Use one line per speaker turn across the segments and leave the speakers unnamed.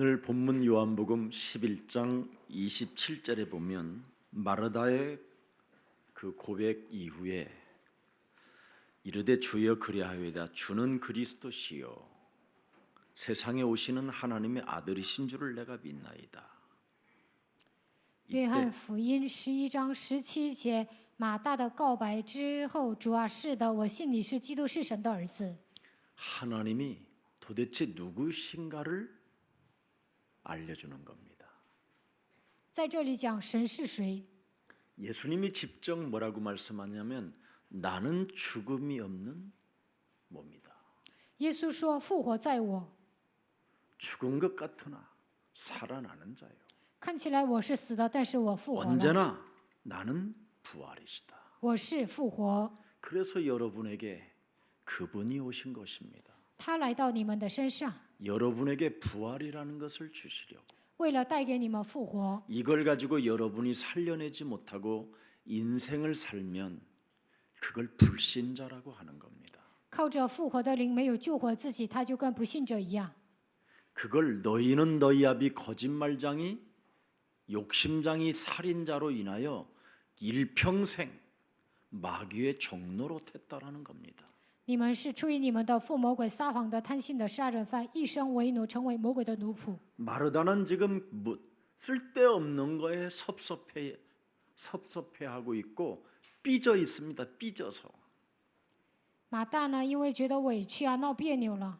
오늘 본문 요한복음 11장 27절에 보면 마르다의 그 고백 이후에 이르되 주여 그리하여이다 주는 그리스도시요 세상에 오시는 하나님의 아들이신 줄을 내가 믿나이다.
约翰福音11章17节，马大的告白之后，主啊，是的，我信你是基督，是神的儿子。
하나님이 도대체 누구신가를 알려주는 겁니다.
在这里讲神是谁，
예수님이 직접 뭐라고 말씀하냐면 나는 죽음이 없는 몸이다.
耶稣说：“复活在我，
죽은 것 같으나 살아나는 자요.
看起来我是死的，但是我复活了，
언제나 나는 부활이시다.
我是复活。
그래서 여러분에게 그분이 오신 것입니다.
他来到你们的身上，
여러분에게 부활이라는 것을 주시려고.
为了带给你们复活。
이걸 가지고 여러분이 살려내지 못하고 인생을 살면 그걸 불신자라고 하는 겁니다.
靠着复活的灵没有救活自己，他就跟不信者一样。
그걸 너희는 너희 아비 거짓말장이 욕심장이 살인자로 인하여 일평생 마귀의 종노로 했다라는 겁니다.
你们是出于你们的父魔鬼撒谎的贪心的杀人犯，一生为奴，成为魔鬼的奴仆。
마르다는 지금 쓸데없는 거에 섭섭해하고 있고 삐져 있습니다. 삐져서
马大呢，因为觉得委屈啊，闹别扭了。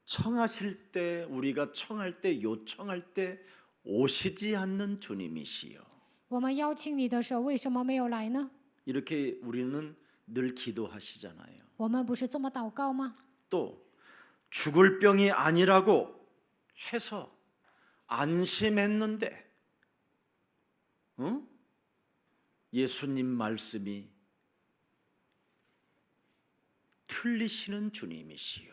청하실 때 우리가 청할 때 요청할 때 오시지 않는 주님이시여.
我们邀请你的时候，为什么没有来呢？
이렇게 우리는 늘 기도하시잖아요.
我们不是这么祷告吗？
또 죽을 병이 아니라고 해서 안심했는데 예수님 말씀이 틀리시는 주님이시여.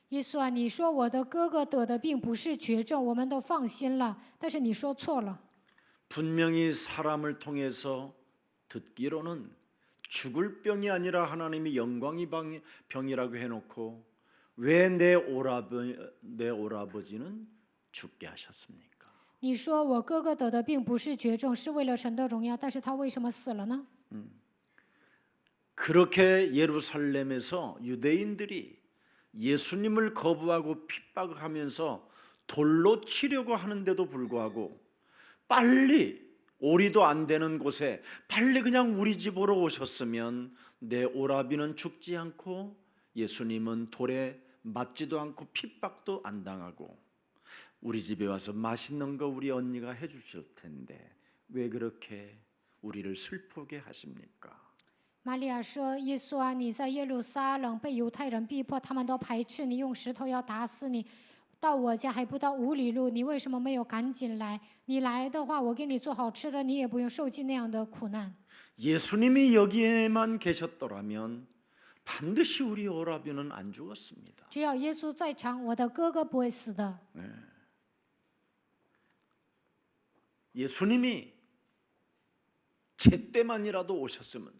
耶稣啊，你说我的哥哥得的病不是绝症，我们都放心了。但是你说错了，
분명히 사람을 통해서 듣기로는 죽을 병이 아니라 하나님이 영광의 병이라고 해놓고 왜 내 오라버지는 죽게 하셨습니까?
你说我哥哥得的病不是绝症，是为了神的荣耀，但是他为什么死了呢？
그렇게 예루살렘에서 유대인들이 예수님을 거부하고 핍박하면서 돌로 치려고 하는데도 불구하고 빨리 오리도 안 되는 곳에 빨리 그냥 우리 집으로 오셨으면 내 오라비는 죽지 않고 예수님은 돌에 맞지도 않고 핍박도 안 당하고 우리 집에 와서 맛있는 거 우리 언니가 해주실 텐데 왜 그렇게 우리를 슬프게 하십니까?
玛利亚说：“耶稣啊，你在耶路撒冷被犹太人逼迫，他们都排斥你，用石头要打死你。到我家还不到5里路，你为什么没有赶紧来？你来的话，我给你做好吃的，你也不用受尽那样的苦难。
예수님이 여기에만 계셨더라면 반드시 우리 오라비는 안 죽었습니다.
只要耶稣在场，我的哥哥不会死的。
예수님이 제때만이라도 오셨으면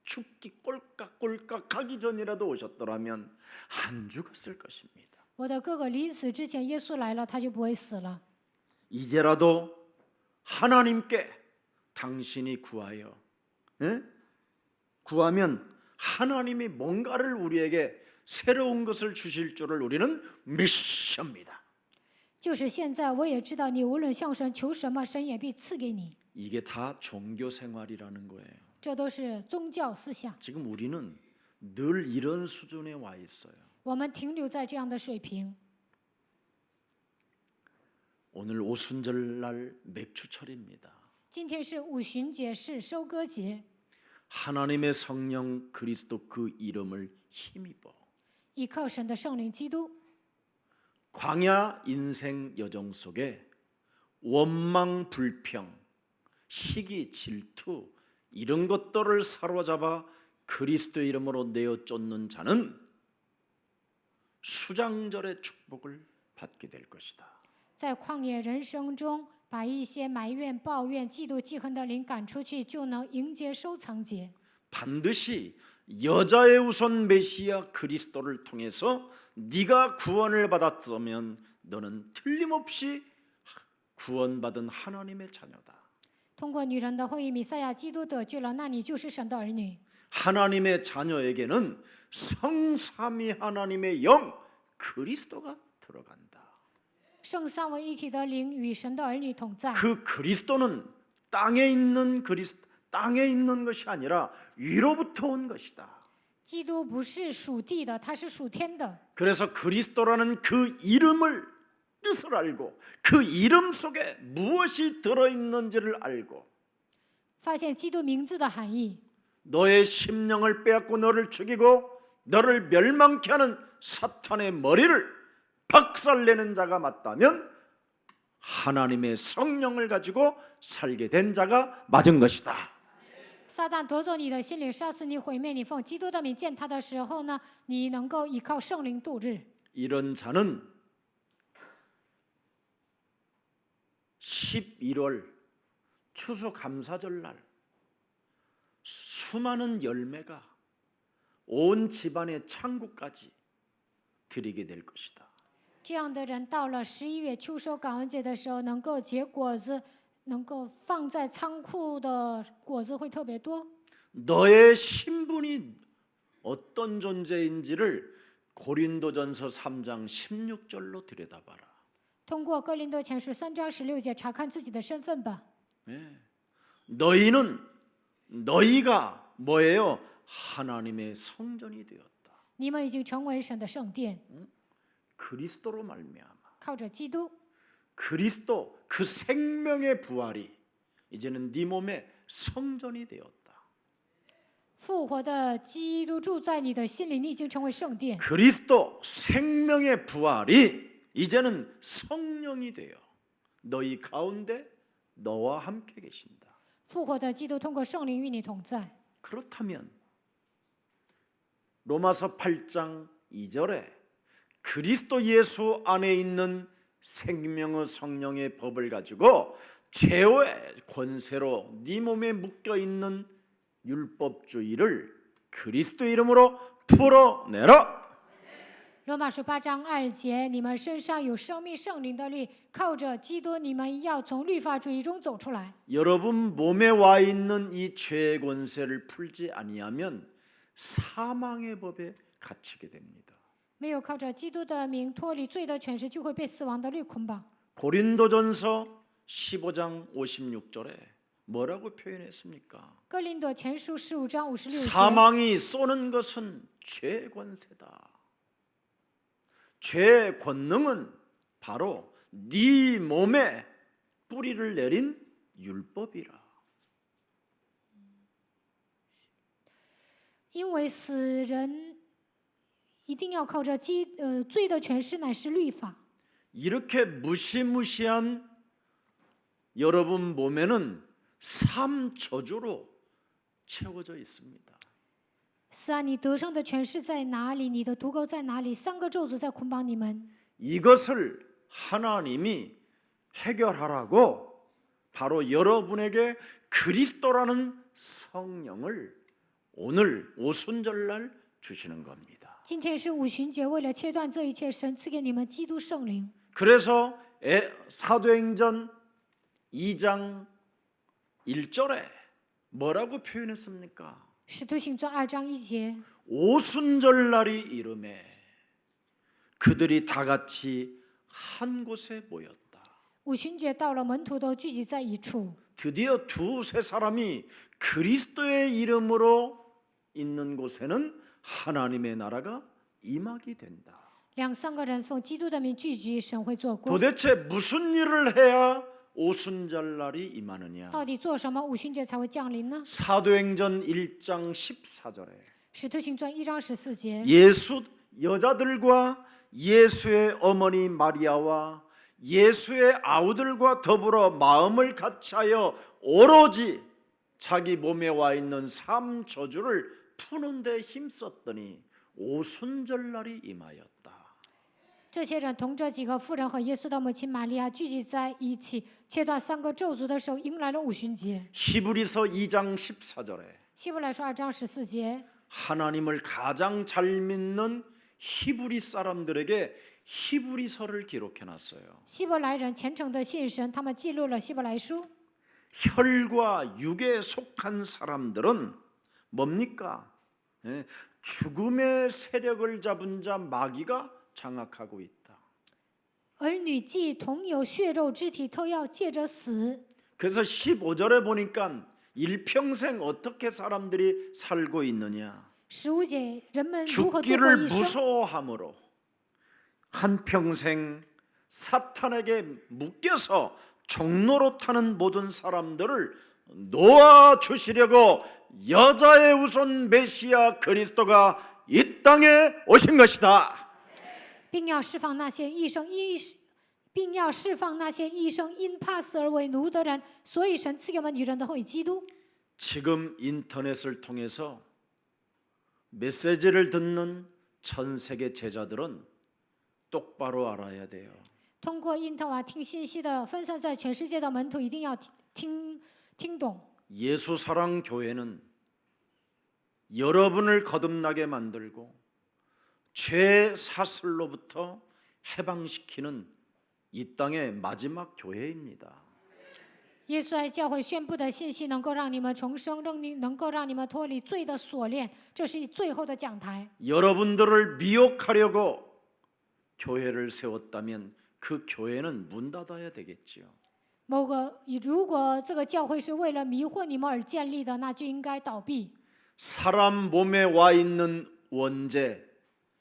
죽기 꼴깍꼴깍 하기 전이라도 오셨더라면 안 죽었을 것입니다.
我的哥哥临死之前，耶稣来了，他就不会死了。
이제라도 하나님께 당신이 구하면 하나님이 뭔가를 우리에게 새로운 것을 주실 줄을 우리는 믿습니다.
就是现在，我也知道你无论向神求什么，神也必赐给你。
이게 다 종교 생활이라는 거예요.
这都是宗教思想。
지금 우리는 늘 이런 수준에 와 있어요.
我们停留在这样的水平。
오늘 오순절날 맥주철입니다.
今天是五旬节，是收割节，
하나님의 성령 그리스도 그 이름을 힘입어
依靠神的圣灵基督，
광야 인생 여정 속에 원망 불평 시기 질투 이런 것들을 사로잡아 그리스도 이름으로 내어 쫓는 자는 수장절의 축복을 받게 될 것이다.
在旷野人生中，把一些埋怨、抱怨、嫉妒、记恨的灵赶出去，就能迎接收藏节。
반드시 여자의 우선 메시아 그리스도를 통해서 네가 구원을 받았다면 너는 틀림없이 구원받은 하나님의 자녀다.
通过女人的后裔弥赛亚基督得救了，那你就是神的儿女。
하나님의 자녀에게는 성삼위 하나님의 영 그리스도가 들어간다.
圣三位一体的灵与神的儿女同在。
그 그리스도는 땅에 있는 것이 아니라 위로부터 온 것이다.
基督不是属地的，他是属天的。
그래서 그리스도라는 그 이름을 뜻을 알고 그 이름 속에 무엇이 들어있는지를 알고
发现基督名字的含义，
너의 심령을 빼앗고 너를 죽이고 너를 멸망케 하는 사탄의 머리를 박살내는 자가 맞다면 하나님의 성령을 가지고 살게 된 자가 맞은 것이다.
撒旦夺走你的心灵，杀死你，毁灭你。奉基督的名见他的时候呢，你能够依靠圣灵度日。
이런 자는 11월 추수감사절 날 수많은 열매가 온 집안의 창고까지 드리게 될 것이다.
这样的人到了11月秋收感恩节的时候，能够结果子，能够放在仓库的果子会特别多。
너의 신분이 어떤 존재인지를 고린도전서 3장 16절로 들여다봐라.
通过哥林多前书3章16节查看自己的身份吧。
너희가 뭐예요? 하나님의 성전이 되었다.
你们已经成为神的圣殿，
그리스도로 말미암아.
靠着基督，
그리스도 그 생명의 부활이 이제는 네 몸의 성전이 되었다.
复活的基督住在你的心里，你已经成为圣殿。
그리스도 생명의 부활이 이제는 성령이 되어 너희 가운데 너와 함께 계신다.
复活的基督通过圣灵与你同在。
그렇다면 로마서 8장 2절에 그리스도 예수 안에 있는 생명의 성령의 법을 가지고 죄의 권세로 네 몸에 묶여 있는 율법주의를 그리스도 이름으로 풀어내라.
罗马书8章2节，你们身上有生命圣灵的律，靠着基督，你们要从律法主义中走出来。
여러분 몸에 와 있는 이 죄의 권세를 풀지 아니하면 사망의 법에 갇히게 됩니다.
没有靠着基督的名脱离罪的权势，就会被死亡的律捆绑。
고린도전서 15장 56절에 뭐라고 표현했습니까?
哥林多前书15章56节，
사망이 쏘는 것은 죄의 권세다. 죄의 권능은 바로 네 몸에 뿌리를 내린 율법이라.
因为死人一定要靠着罪的权势乃是律法。
이렇게 무시무시한 여러분 몸에는 3저주로 채워져 있습니다.
是啊，你得胜的权势在哪里？你的毒钩在哪里？3个咒诅在捆绑你们。
이것을 하나님이 해결하라고 바로 여러분에게 그리스도라는 성령을 오늘 오순절날 주시는 겁니다.
今天是五旬节，为了切断这一切，神赐给你们基督圣灵。
그래서 사도행전 2장 1절에 뭐라고 표현했습니까?
使徒行传2章1节，
오순절날이 이름에 그들이 다 같이 한 곳에 모였다.
五旬节到了，门徒都聚集在一处。
드디어 두세 사람이 그리스도의 이름으로 있는 곳에는 하나님의 나라가 임하게 된다.
2、3个人奉基督的名聚集，神会做工。
도대체 무슨 일을 해야 오순절날이 임하느냐?
到底做什么五旬节才会降临呢？
사도행전 1장 14절에
使徒行传1章14节，
예수 여자들과 예수의 어머니 마리아와 예수의 아우들과 더불어 마음을 같이하여 오로지 자기 몸에 와 있는 3저주를 푸는 데 힘썼더니 오순절날이 임하였다.
这些人同这几个妇人和耶稣的母亲玛利亚聚集在一起，切断3个咒诅的时候，迎来了五旬节。
히브리서 2장 14절에
希伯来书2章14节，
하나님을 가장 잘 믿는 히브리 사람들에게 히브리서를 기록해 놨어요.
希伯来人虔诚的信神，他们记录了希伯来书。
혈과 육에 속한 사람들은 뭡니까? 예, 죽음의 세력을 잡은 자 마귀가 장악하고 있다.
儿女既同有血肉之体，都要借着死。
그래서 15절에 보니까 일평생 어떻게 사람들이 살고 있느냐?
15节，人们如何度过
죽기를
一生？
무서워함으로 한평생 사탄에게 묶여서 종로로 타는 모든 사람들을 놓아주시려고 여자의 우선 메시아 그리스도가 이 땅에 오신 것이다.
并要释放那些一生因怕死而为奴的人，所以神赐给我们女人的后裔基督。
지금 인터넷을 통해서 메시지를 듣는 전 세계 제자들은 똑바로 알아야 돼요.
通过因特网听信息的分散在全世界的门徒一定要听懂。
예수 사랑 교회는 여러분을 거듭나게 만들고 죄 사슬로부터 해방시키는 이 땅의 마지막 교회입니다.
耶稣爱教会宣布的信息能够让你们重生，能够让你们脱离罪的锁链，这是最后的讲台。
여러분들을 미혹하려고 교회를 세웠다면 그 교회는 문 닫아야 되겠지요.
如果这个教会是为了迷惑你们而建立的，那就应该倒闭。
사람 몸에 와 있는 원죄,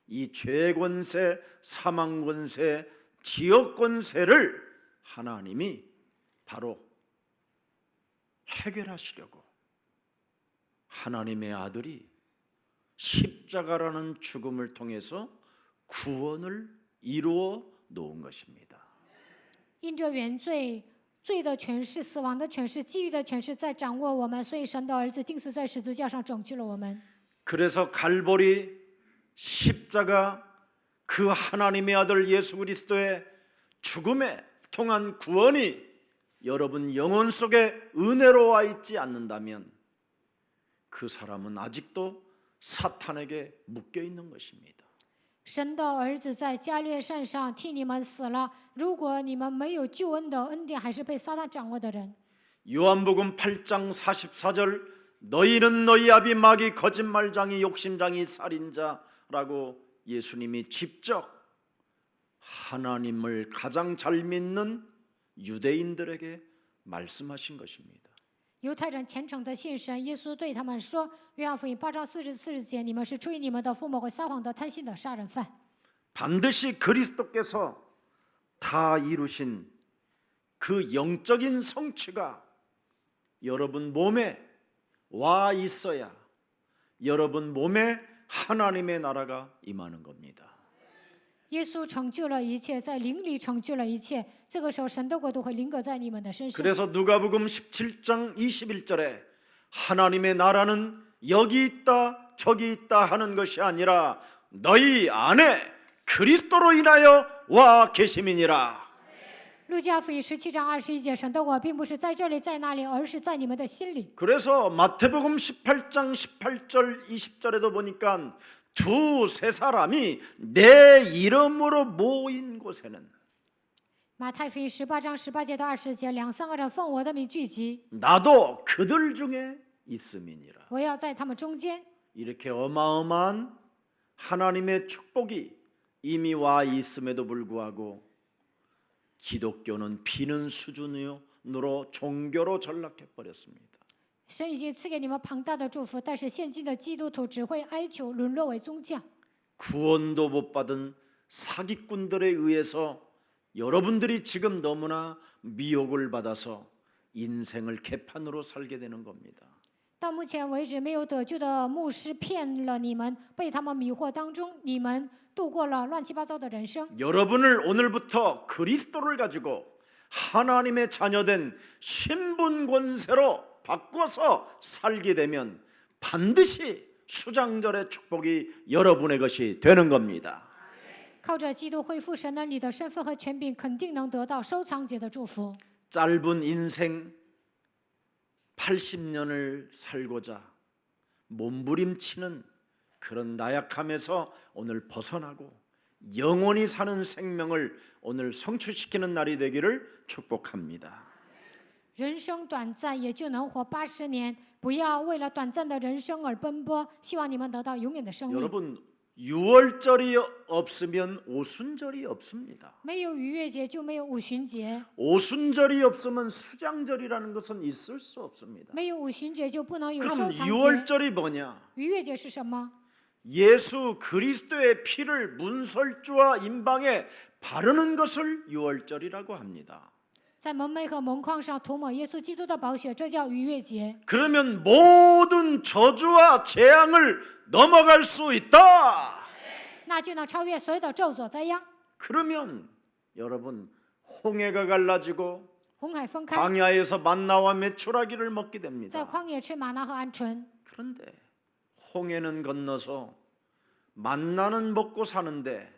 이 죄 권세, 사망 권세, 지역 권세를 하나님이 바로 해결하시려고 하나님의 아들이 십자가라는 죽음을 통해서 구원을 이루어 놓은 것입니다.
因着原罪，罪的权势、死亡的权势、地狱的权势在掌握我们，所以神的儿子钉死在十字架上，拯救了我们。
그래서 갈보리 십자가 그 하나님의 아들 예수 그리스도의 죽음에 통한 구원이 여러분 영혼 속에 은혜로 와 있지 않는다면 그 사람은 아직도 사탄에게 묶여 있는 것입니다.
神的儿子在加略山上替你们死了。如果你们没有救恩的恩典，还是被撒旦掌握的人。
요한복음 8장 44절 너희는 너희 아비 마귀 거짓말장이 욕심장이 살인자라고 예수님이 직접 하나님을 가장 잘 믿는 유대인들에게 말씀하신 것입니다.
犹太人虔诚的信神，耶稣对他们说：“约翰福音8章44节，你们是出于你们的父母和撒谎的、贪心的杀人犯。
반드시 그리스도께서 다 이루신 그 영적인 성취가 여러분 몸에 와 있어야 여러분 몸에 하나님의 나라가 임하는 겁니다.
耶稣成就了一切，在灵里成就了一切。这个时候，神的国度会临格在你们的身上。
그래서 누가복음 17장 21절에 하나님의 나라는 여기 있다 저기 있다 하는 것이 아니라 너희 안에 그리스도로 인하여 와 계심이니라.
路加福音17章21节，神的国并不是在这里在那里，而是在你们的心里。
그래서 마태복음 18장 18절 20절에도 보니까 두세 사람이 내 이름으로 모인 곳에는
马太福音18章18节到20节，两三个人奉我的名聚集，
나도 그들 중에 있음이니라.
我要在他们中间。
이렇게 어마어마한 하나님의 축복이 이미 와 있음에도 불구하고 기독교는 비는 수준으로 종교로 전락해 버렸습니다.
神已经赐给你们庞大的祝福，但是现今的基督徒只会哀求，沦落为宗教。
구원도 못 받은 사기꾼들에 의해서 여러분들이 지금 너무나 미혹을 받아서 인생을 개판으로 살게 되는 겁니다.
到目前为止，没有得救的牧师骗了你们，被他们迷惑当中，你们度过了乱七八糟的人生。
여러분을 오늘부터 그리스도를 가지고 하나님의 자녀된 신분 권세로 바꿔서 살게 되면 반드시 수장절의 축복이 여러분의 것이 되는 겁니다.
靠着基督恢复神儿女的身份和权柄，肯定能得到收藏节的祝福。
짧은 인생 80년을 살고자 몸부림치는 그런 나약함에서 오늘 벗어나고 영원히 사는 생명을 오늘 성취시키는 날이 되기를 축복합니다.
人生短暂，也就能活80年。不要为了短暂的人生而奔波，希望你们得到永远的生命。
여러분, 유월절이 없으면 오순절이 없습니다.
没有逾越节就没有五旬节，
오순절이 없으면 수장절이라는 것은 있을 수 없습니다.
没有五旬节就不能有收
그럼
藏节。
유월절이 뭐냐?
逾越节是什么？
예수 그리스도의 피를 문설주와 임방에 바르는 것을 유월절이라고 합니다.
在门楣和门框上涂抹耶稣基督的宝血，这叫逾越节。
그러면 모든 저주와 재앙을 넘어갈 수 있다.
那就能超越所有的咒诅灾殃。
그러면 여러분 홍해가 갈라지고
红海分开，
광야에서 만나와 메추라기를 먹게
在
됩니다.
旷野吃玛纳和鹌鹑。
그런데 홍해는 건너서 만나는 먹고 사는데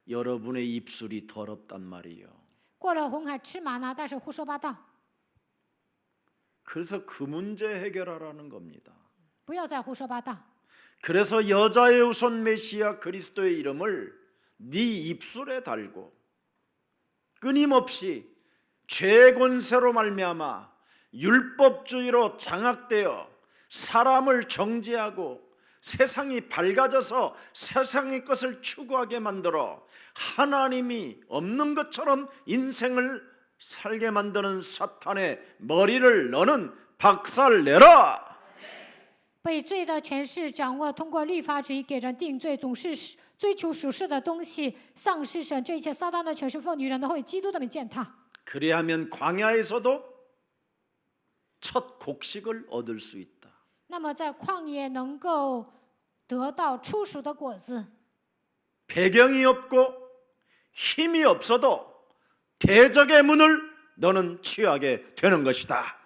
여러분의 입술이 더럽단 말이에요.
过了红海吃玛纳，但是胡说八道，
그래서 그 문제 해결하라는 겁니다.
不要再胡说八道。
그래서 여자의 우선 메시아 그리스도의 이름을 네 입술에 달고 끊임없이 죄의 권세로 말미암아 율법주의로 장악되어 사람을 정죄하고 세상이 밝아져서 세상의 것을 추구하게 만들어 하나님이 없는 것처럼 인생을 살게 만드는 사탄의 머리를 너는 박살내라.
被罪的权势掌握，通过律法主义给人定罪，总是追求属世的东西，丧失神。这一切撒旦的权势奉女人的会，基督的名践踏。
그래야면 광야에서도 첫 곡식을 얻을 수 있다.
那么在旷野能够得到初熟的果子。
배경이 없고 힘이 없어도 대적의 문을 너는 취하게 되는 것이다.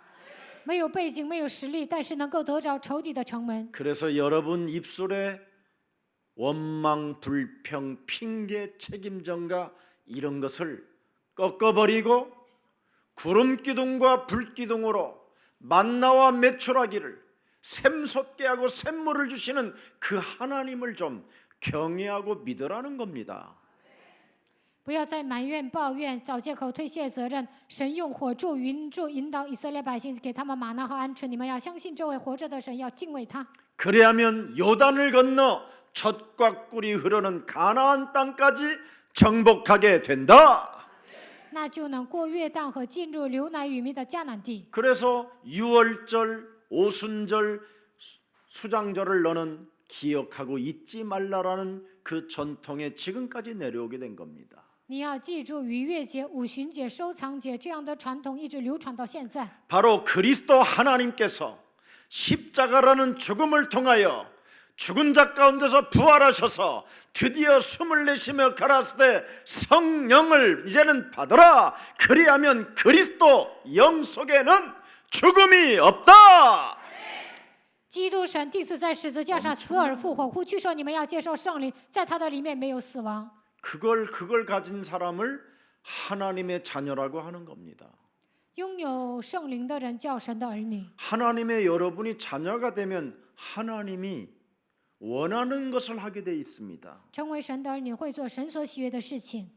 没有背景，没有实力，但是能够得着仇敌的城门。
그래서 여러분 입술에 원망, 불평, 핑계, 책임전가 이런 것을 꺾어버리고 구름기둥과 불기둥으로 만나와 메추라기를 샘솟게 하고 샘물을 주시는 그 하나님을 좀 경외하고 믿으라는 겁니다.
不要再埋怨、抱怨、找借口推卸责任。神用火柱、云柱引导以色列百姓，给他们玛纳和鹌鹑。你们要相信这位活着的神，要敬畏他。
그래야면 요단을 건너 젖과 꿀이 흐르는 가나안 땅까지 정복하게 된다.
那就能过约旦河，进入流奶与蜜的迦南地。
그래서 유월절, 오순절, 수장절을 너는 기억하고 잊지 말라라는 그 전통에 지금까지 내려오게 된 겁니다.
你要记住逾越节、五旬节、收藏节这样的传统，一直流传到现在。
바로 그리스도 하나님께서 십자가라는 죽음을 통하여 죽은 자 가운데서 부활하셔서 드디어 숨을 내쉬며 가라사대 성령을 이제는 받으라. 그리하면 그리스도 영 속에는 죽음이 없다.
基督神第四在十字架上死而复活，呼吁说：“你们要接受圣灵，在他的里面没有死亡。”
그걸 가진 사람을 하나님의 자녀라고 하는 겁니다.
拥有圣灵的人叫神的儿女。
하나님의 여러분이 자녀가 되면 하나님이 원하는 것을 하게 돼 있습니다.
成为神的儿女会做神所喜悦的事情。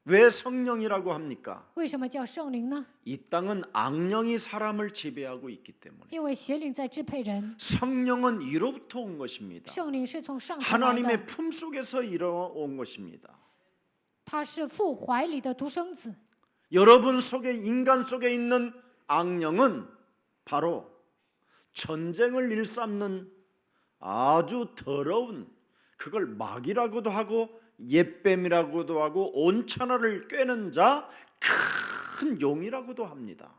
왜 성령이라고 합니까?
为什么叫圣灵呢？
이 땅은 악령이 사람을 지배하고 있기 때문에.
因为邪灵在支配人，
성령은 이로부터 온 것입니다.
圣灵是从上头来的，
하나님의 품속에서 일어온 것입니다.
他是父怀里的独生子。
여러분 속에 인간 속에 있는 악령은 바로 전쟁을 일삼는 아주 더러운 그걸 마귀라고도 하고 옛뱀이라고도 하고 온천하를 꿰는 자 큰 용이라고도 합니다.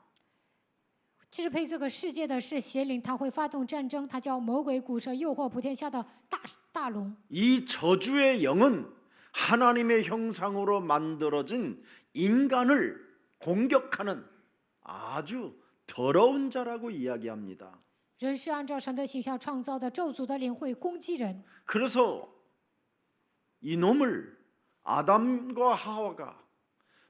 支配这个世界的是邪灵，他会发动战争，他叫魔鬼、古蛇，诱惑普天下的大龙。
이 저주의 영은 하나님의 형상으로 만들어진 인간을 공격하는 아주 더러운 자라고 이야기합니다.
人是按照神的形象创造的，咒诅的灵会攻击人。
그래서 이 놈을 아담과 하와가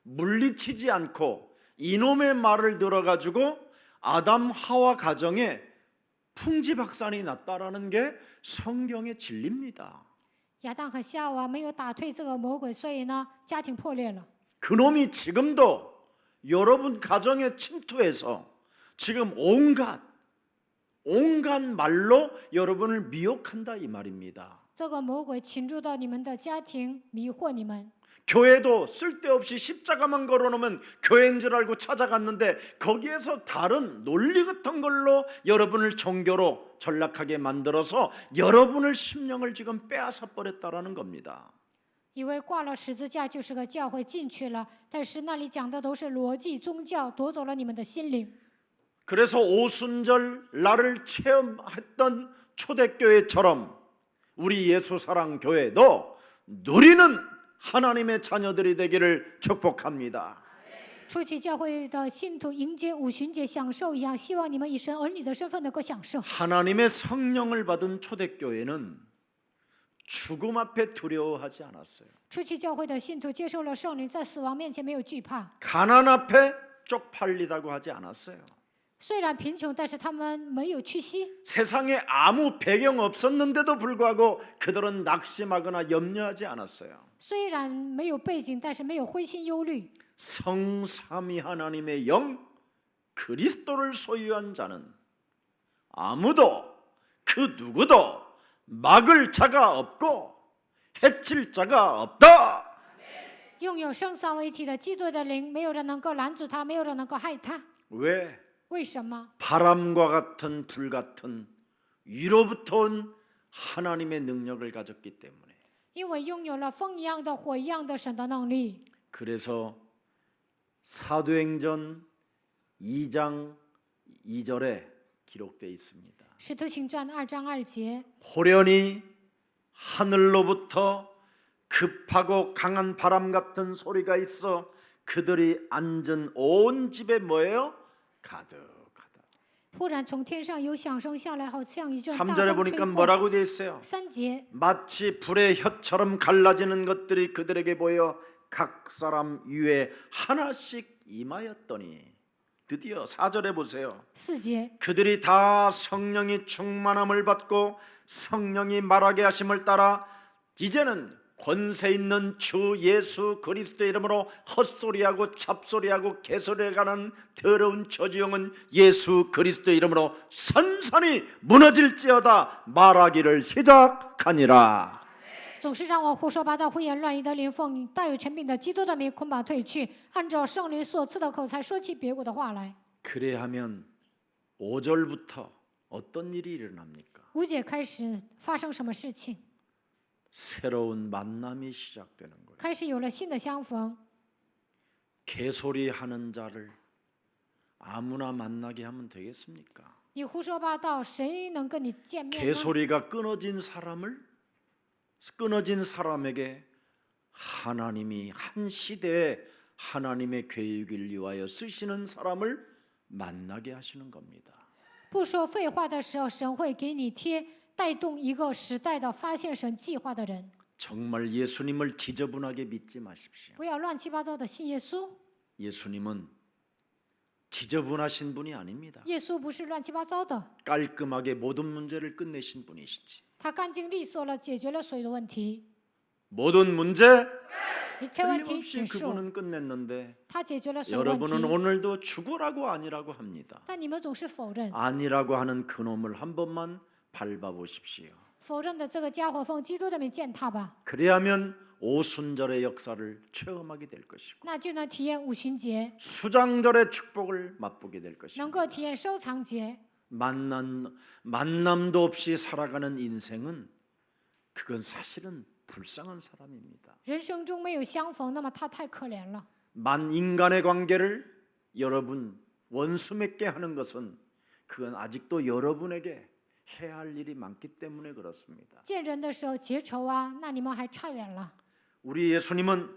물리치지 않고 이놈의 말을 들어가지고 아담 하와 가정에 풍지박산이 났다라는 게 성경의 진리입니다.
亚当和夏娃没有打退这个魔鬼，所以呢，家庭破裂了。
그놈이 지금도 여러분 가정에 침투해서 지금 온갖 말로 여러분을 미혹한다 이 말입니다.
这个魔鬼侵入到你们的家庭，迷惑你们。
교회도 쓸데없이 십자가만 걸어놓으면 교회인 줄 알고 찾아갔는데 거기에서 다른 논리 같은 걸로 여러분을 종교로 전락하게 만들어서 여러분을 심령을 지금 빼앗아 버렸다라는 겁니다.
以为挂了十字架就是个教会进去了，但是那里讲的都是逻辑宗教，夺走了你们的心灵。
그래서 오순절 날을 체험했던 초대교회처럼 우리 예수사랑교회도 누리는 하나님의 자녀들이 되기를 축복합니다.
初期教会的信徒迎接五旬节享受一样，希望你们以神儿女的身份能够享受。
하나님의 성령을 받은 초대교회는 죽음 앞에 두려워하지 않았어요.
初期教会的信徒接受了圣灵，在死亡面前没有惧怕。
가난 앞에 쪽팔리다고 하지 않았어요.
虽然贫穷，但是他们没有屈膝。
세상에 아무 배경 없었는데도 불구하고 그들은 낙심하거나 염려하지 않았어요.
虽然没有背景，但是没有灰心忧虑。
성삼위 하나님의 영 그리스도를 소유한 자는 아무도 그 누구도 막을 자가 없고 해칠 자가 없다.
拥有圣三位一体的基督的灵，没有人能够拦阻他，没有人能够害他。
왜?
为什么？
바람과 같은 불 같은 위로부터 온 하나님의 능력을 가졌기 때문에.
因为拥有了风一样的、火一样的神的能力。
그래서 사도행전 2장 2절에 기록되어 있습니다.
使徒行传2章2节，
호련히 하늘로부터 급하고 강한 바람 같은 소리가 있어 그들이 앉은 온 집에 뭐예요? 가득하다.
忽然从天上有响声下来，好像一阵大
3절에
风吹
보니까
过。
뭐라고 되어 있어요?
3节，
마치 불의 혀처럼 갈라지는 것들이 그들에게 보여 각 사람 위에 하나씩 임하였더니 드디어 4절에 보세요.
4节，
그들이 다 성령이 충만함을 받고 성령이 말하게 하심을 따라 이제는 권세 있는 주 예수 그리스도의 이름으로 헛소리하고 잡소리하고 개소리하는 더러운 저주영은 예수 그리스도의 이름으로 선선히 무너질지어다 말하기를 시작하니라.
总是让我胡说八道、胡言乱语的灵风，带有权柄的基督的名捆绑退去，按照圣灵所赐的口才说起别国的话来。
그래하면 5절부터 어떤 일이 일어납니까?
5节开始发生什么事情？
새로운 만남이 시작되는 거예요.
开始有了新的相逢。
개소리하는 자를 아무나 만나게 하면 되겠습니까?
你胡说八道，谁能跟你见面呢？
개소리가 끊어진 사람에게 하나님이 한 시대에 하나님의 계획을 위하여 쓰시는 사람을 만나게 하시는 겁니다.
不说废话的时候，神会给你带动一个时代的发现神计划的人。
정말 예수님을 지저분하게 믿지 마십시오.
不要乱七八糟的信耶稣。
예수님은 지저분하신 분이 아닙니다.
耶稣不是乱七八糟的，
깔끔하게 모든 문제를 끝내신 분이시지.
他干净利索了，解决了所有的问题，
모든 문제
一切问题
틀림없이
结束。
그분은 끝냈는데
他解决了所有问
여러분은
题，
오늘도 죽으라고 아니라고 합니다.
但你们总是否认，
아니라고 하는 그놈을 한 번만 밟아보십시오.
否认的这个家伙奉基督的名践踏吧，
그래야면 오순절의 역사를 체험하게 될 것이고
那就能体验五旬节，
수장절의 축복을 맛보게 될
能
것이고
够体验收藏节。
만남도 없이 살아가는 인생은 그건 사실은 불쌍한 사람입니다.
人生中没有相逢，那么他太可怜了。
인간의 관계를 여러분 원수 맺게 하는 것은 그건 아직도 여러분에게 해야 할 일이 많기 때문에 그렇습니다.
见人的时候结仇啊，那你们还差远了。
우리 예수님은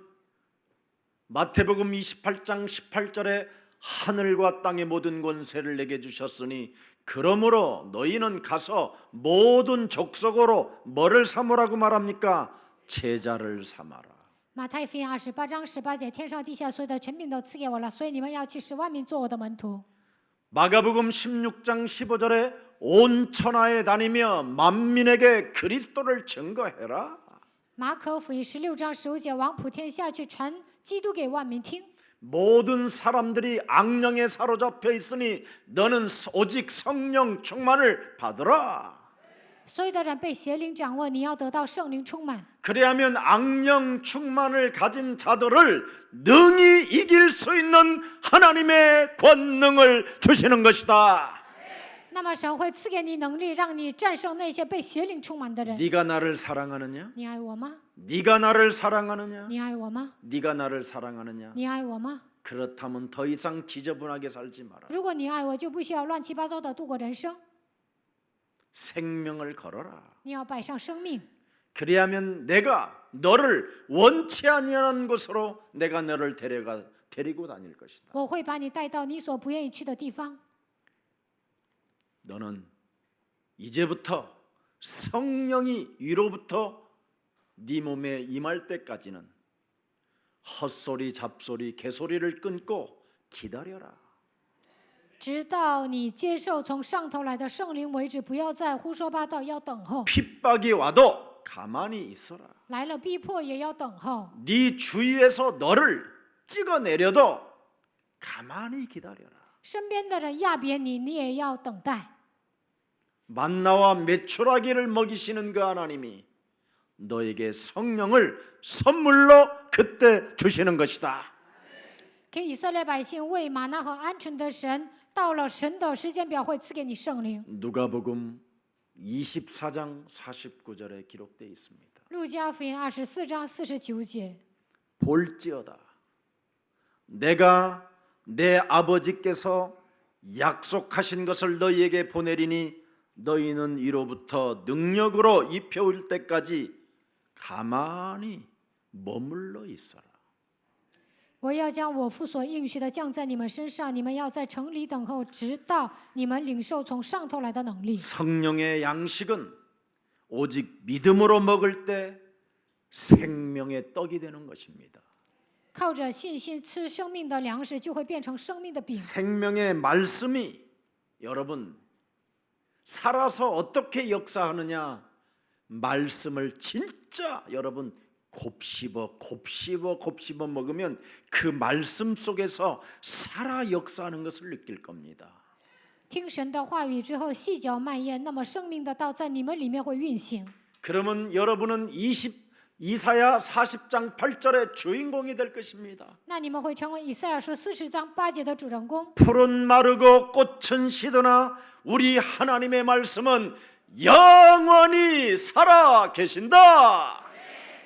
마태복음 28장 18절에 하늘과 땅의 모든 권세를 내게 주셨으니 그러므로 너희는 가서 모든 족속으로 뭐를 삼으라고 말합니까? 제자를 삼아라.
马太福音28章18节，天上地下所有的权柄都赐给我了，所以你们要去使万民做我的门徒。
마가복음 16장 15절에 온 천하에 다니며 만민에게 그리스도를 증거해라.
马可福音16章15节，往普天下去传基督给万民听。
모든 사람들이 악령에 사로잡혀 있으니 너는 오직 성령 충만을 받으라.
所有的人被邪灵掌握，你要得到圣灵充满。
그래야면 악령 충만을 가진 자들을 능히 이길 수 있는 하나님의 권능을 주시는 것이다.
那么神会赐给你能力，让你战胜那些被邪灵充满的人。
네가 나를 사랑하느냐?
你爱我吗？
네가 나를 사랑하느냐?
你爱我吗？
네가 나를 사랑하느냐?
你爱我吗？
그렇다면 더 이상 지저분하게 살지 마라.
如果你爱我，就不需要乱七八糟的度过人生。
생명을 걸어라.
你要摆上生命，
그래야면 내가 너를 원치 아니하는 곳으로 내가 너를 데리고 다닐 것이다.
我会把你带到你所不愿意去的地方。
너는 이제부터 성령이 위로부터 네 몸에 임할 때까지는 헛소리, 잡소리, 개소리를 끊고 기다려라.
直到你接受从上头来的圣灵为止，不要再胡说八道，要等候。
핍박이 와도 가만히 있어라.
来了逼迫也要等候。
네 주위에서 너를 찍어내려도 가만히 기다려라.
身边的人压扁你，你也要等待。
만나와 메추라기를 먹이시는 그 하나님이 너에게 성령을 선물로 그때 주시는 것이다.
给以色列百姓喂玛纳和鹌鹑的神，到了神的时间表会赐给你圣灵。
누가복음 24장 49절에 기록되어 있습니다.
路加福音24章49节，
볼지어다 내가 내 아버지께서 약속하신 것을 너희에게 보내리니 너희는 이로부터 능력으로 입혀올 때까지 가만히 머물러 있어라.
我要将我父所应许的降在你们身上，你们要在城里等候，直到你们领受从上头来的能力。
성령의 양식은 오직 믿음으로 먹을 때 생명의 떡이 되는 것입니다.
靠着信心吃生命的粮食，就会变成生命的饼。
생명의 말씀이 여러분 살아서 어떻게 역사하느냐? 말씀을 진짜 여러분 곱씹어 먹으면 그 말씀 속에서 살아 역사하는 것을 느낄 겁니다.
听神的话语之后，细嚼慢咽，那么生命的道在你们里面会运行。
그러면 여러분은 이사야 40장 8절의 주인공이 될 것입니다.
那你们会成为以赛亚书40章8节的主人公。
풀은 마르고 꽃은 시드나 우리 하나님의 말씀은 영원히 살아 계신다.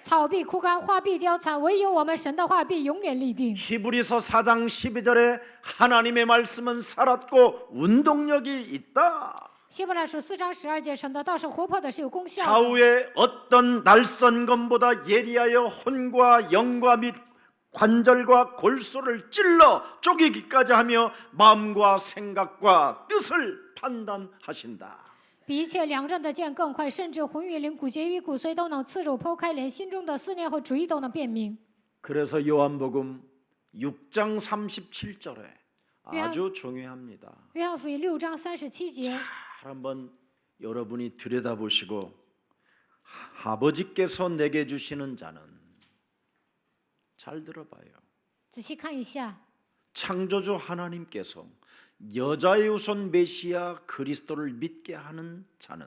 草必枯干，花必凋残，唯有我们神的话必永远立定。
히브리서 4장 12절에 하나님의 말씀은 살았고 운동력이 있다.
希伯来书4章12节，神的道是活泼的，是有功效的。
좌우에 어떤 날선 검보다 예리하여 혼과 영과 및 관절과 골수를 찔러 쪼개기까지 하며 마음과 생각과 뜻을 판단하신다.
比一切两刃的剑更快，甚至魂与灵、骨节与骨髓都能刺入剖开，连心中的思念和主意都能辨明。
그래서 요한복음 6장 37절에 아주 중요합니다.
约翰福音6章37节，
한번 여러분이 들여다보시고 아버지께서 내게 주시는 자는 잘 들어봐요.
仔细看一下，
창조주 하나님께서 여자의 후손 메시아 그리스도를 믿게 하는 자는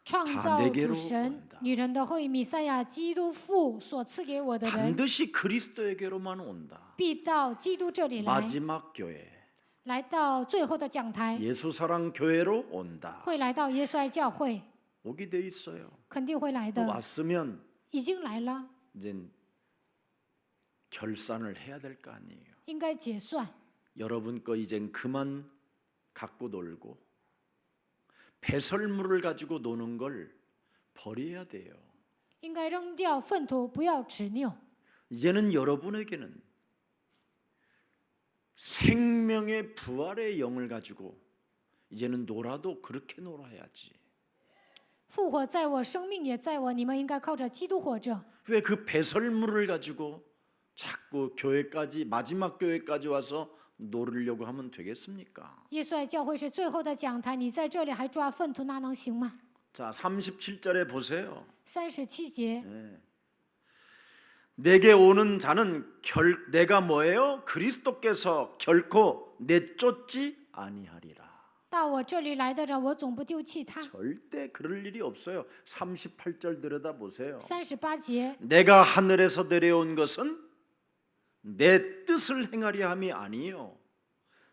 创造主神、女人的后裔弥赛亚基督父所赐给我的人，
반드시 그리스도에게로만 온다.
必到基督这里来，
마지막 교회
来到最后的讲台，
예수사랑 교회로 온다.
会来到耶稣爱教会，
오게 돼 있어요.
肯定会来的，
왔으면
已经来了，
이제 결산을 해야 될 거 아니에요.
应该结算。
여러분 거 이젠 그만 갖고 놀고 배설물을 가지고 노는 걸 버려야 돼요.
应该扔掉粪土，不要执拗。
이제는 여러분에게는 생명의 부활의 영을 가지고 이제는 놀아도 그렇게 놀아야지.
复活在我，生命也在我，你们应该靠着基督活着。
왜 그 배설물을 가지고 자꾸 교회까지 마지막 교회까지 와서 노리려고 하면 되겠습니까?
耶稣爱教会是最后的讲台，你在这里还抓粪土，那能行吗？
자, 37절에 보세요.
37节，
내게 오는 자는 내가 뭐예요? 그리스도께서 결코 내쫓지 아니하리라.
到我这里来的人，我总不丢弃他。
절대 그럴 일이 없어요. 38절 들여다 보세요.
38节，
내가 하늘에서 내려온 것은 내 뜻을 행하려 함이 아니요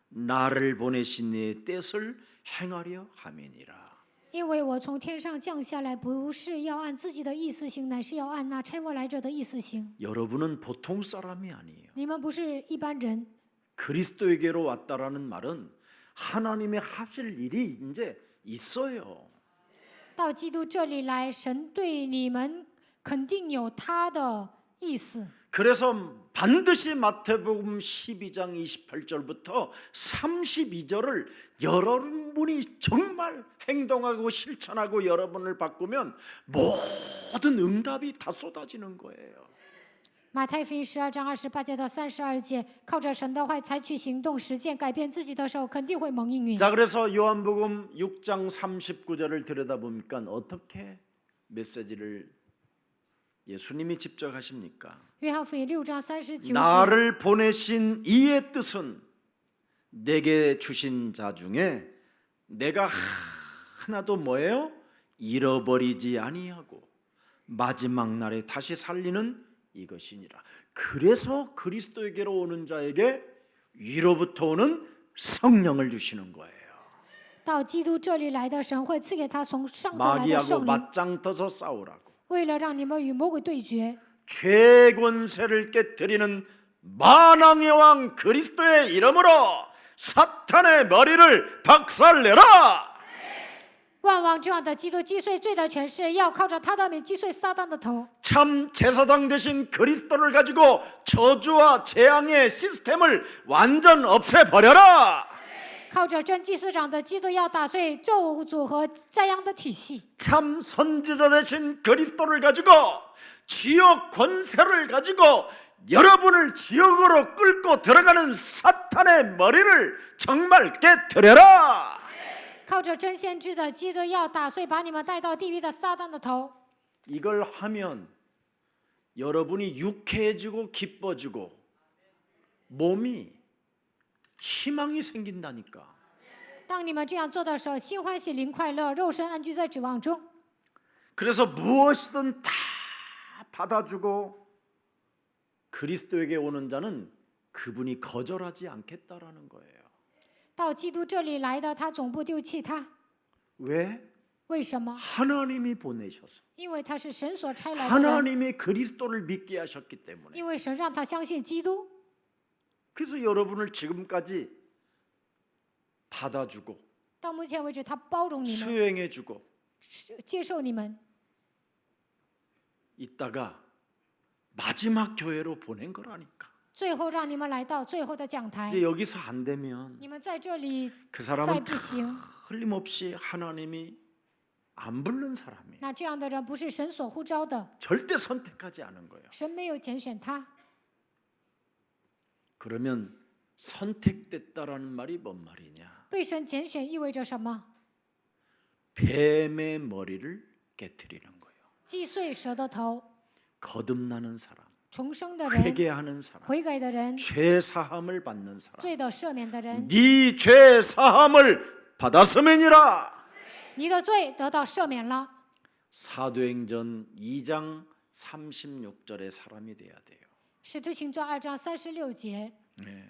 나를 보내신 내 뜻을 행하려 함이니라.
因为我从天上降下来，不是要按自己的意思行，乃是要按那差我来者的意思行。
여러분은 보통 사람이 아니에요.
你们不是一般人，
그리스도에게로 왔다라는 말은 하나님의 하실 일이 이제 있어요.
到基督这里来，神对你们肯定有他的意思。
그래서 반드시 마태복음 12장 28절부터 32절을 여러분이 정말 행동하고 실천하고 여러분을 바꾸면 모든 응답이 다 쏟아지는 거예요.
马太福音12章28节到32节，靠着神的话采取行动，实践改变自己的时候，肯定会蒙应允。
자, 그래서 요한복음 6장 39절을 들여다보니까 어떻게 메시지를 예수님이 직접 하십니까?
约翰福音6章39节，
나를 보내신 이의 뜻은 내게 주신 자 중에 내가 하나도 뭐예요? 잃어버리지 아니하고 마지막 날에 다시 살리는 이것이니라. 그래서 그리스도에게로 오는 자에게 위로부터 오는 성령을 주시는 거예요.
到基督这里来的神会赐给他从上头来的
마귀하고
圣灵，
맞짱 떠서 싸우라고.
为了让你们与魔鬼对决。
최권세를 깨뜨리는 만왕의 왕 그리스도의 이름으로 사탄의 머리를 박살내라.
万王之王的基督击碎罪的权势，要靠着他的名击碎撒旦的头。
참 제사장 되신 그리스도를 가지고 저주와 재앙의 시스템을 완전 없애버려라.
靠着真祭司长的基督，要打碎咒诅和灾殃的体系。
참 선지자 되신 그리스도를 가지고 지옥 권세를 가지고 여러분을 지옥으로 끌고 들어가는 사탄의 머리를 정말 깨뜨려라.
靠着真先知的基督，要打碎把你们带到地狱的撒旦的头。
이걸 하면 여러분이 유쾌해지고 기뻐지고 몸이 희망이 생긴다니까.
当你们这样做的时候，心欢喜灵快乐，肉身安居在指望中。
그래서 무엇이든 다 받아주고 그리스도에게 오는 자는 그분이 거절하지 않겠다라는 거예요.
到基督这里来的，他总不丢弃他。
왜?
为什么？
하나님이 보내셔서
因为他是神所差来的人，
하나님이 그리스도를 믿게 하셨기 때문에.
因为神让他相信基督，
그래서 여러분을 지금까지 받아주고
到目前为止，他包容你们，
수용해주고
接受你们，
있다가 마지막 교회로 보낸 거라니까.
最后让你们来到最后的讲台。
이제 여기서 안 되면
你们在这里
그
再
사람은
不行，
틀림없이 하나님이 안 부른 사람이에요.
那这样的人不是神所呼召的，
절대 선택하지 않은 거예요.
神没有拣选他。
그러면 선택됐다라는 말이 뭔 말이냐?
被神拣选意味着什么？
뱀의 머리를 깨트리는 거예요.
击碎蛇的头，
거듭나는 사람,
重生的人，
회개하는 사람,
悔改的人，
죄 사함을 받는 사람.
罪的赦免的人，
네 죄 사함을 받았음이니라.
你的罪得到赦免了。
사도행전 2장 36절의 사람이 돼야 돼요.
使徒行传2章36节，
네.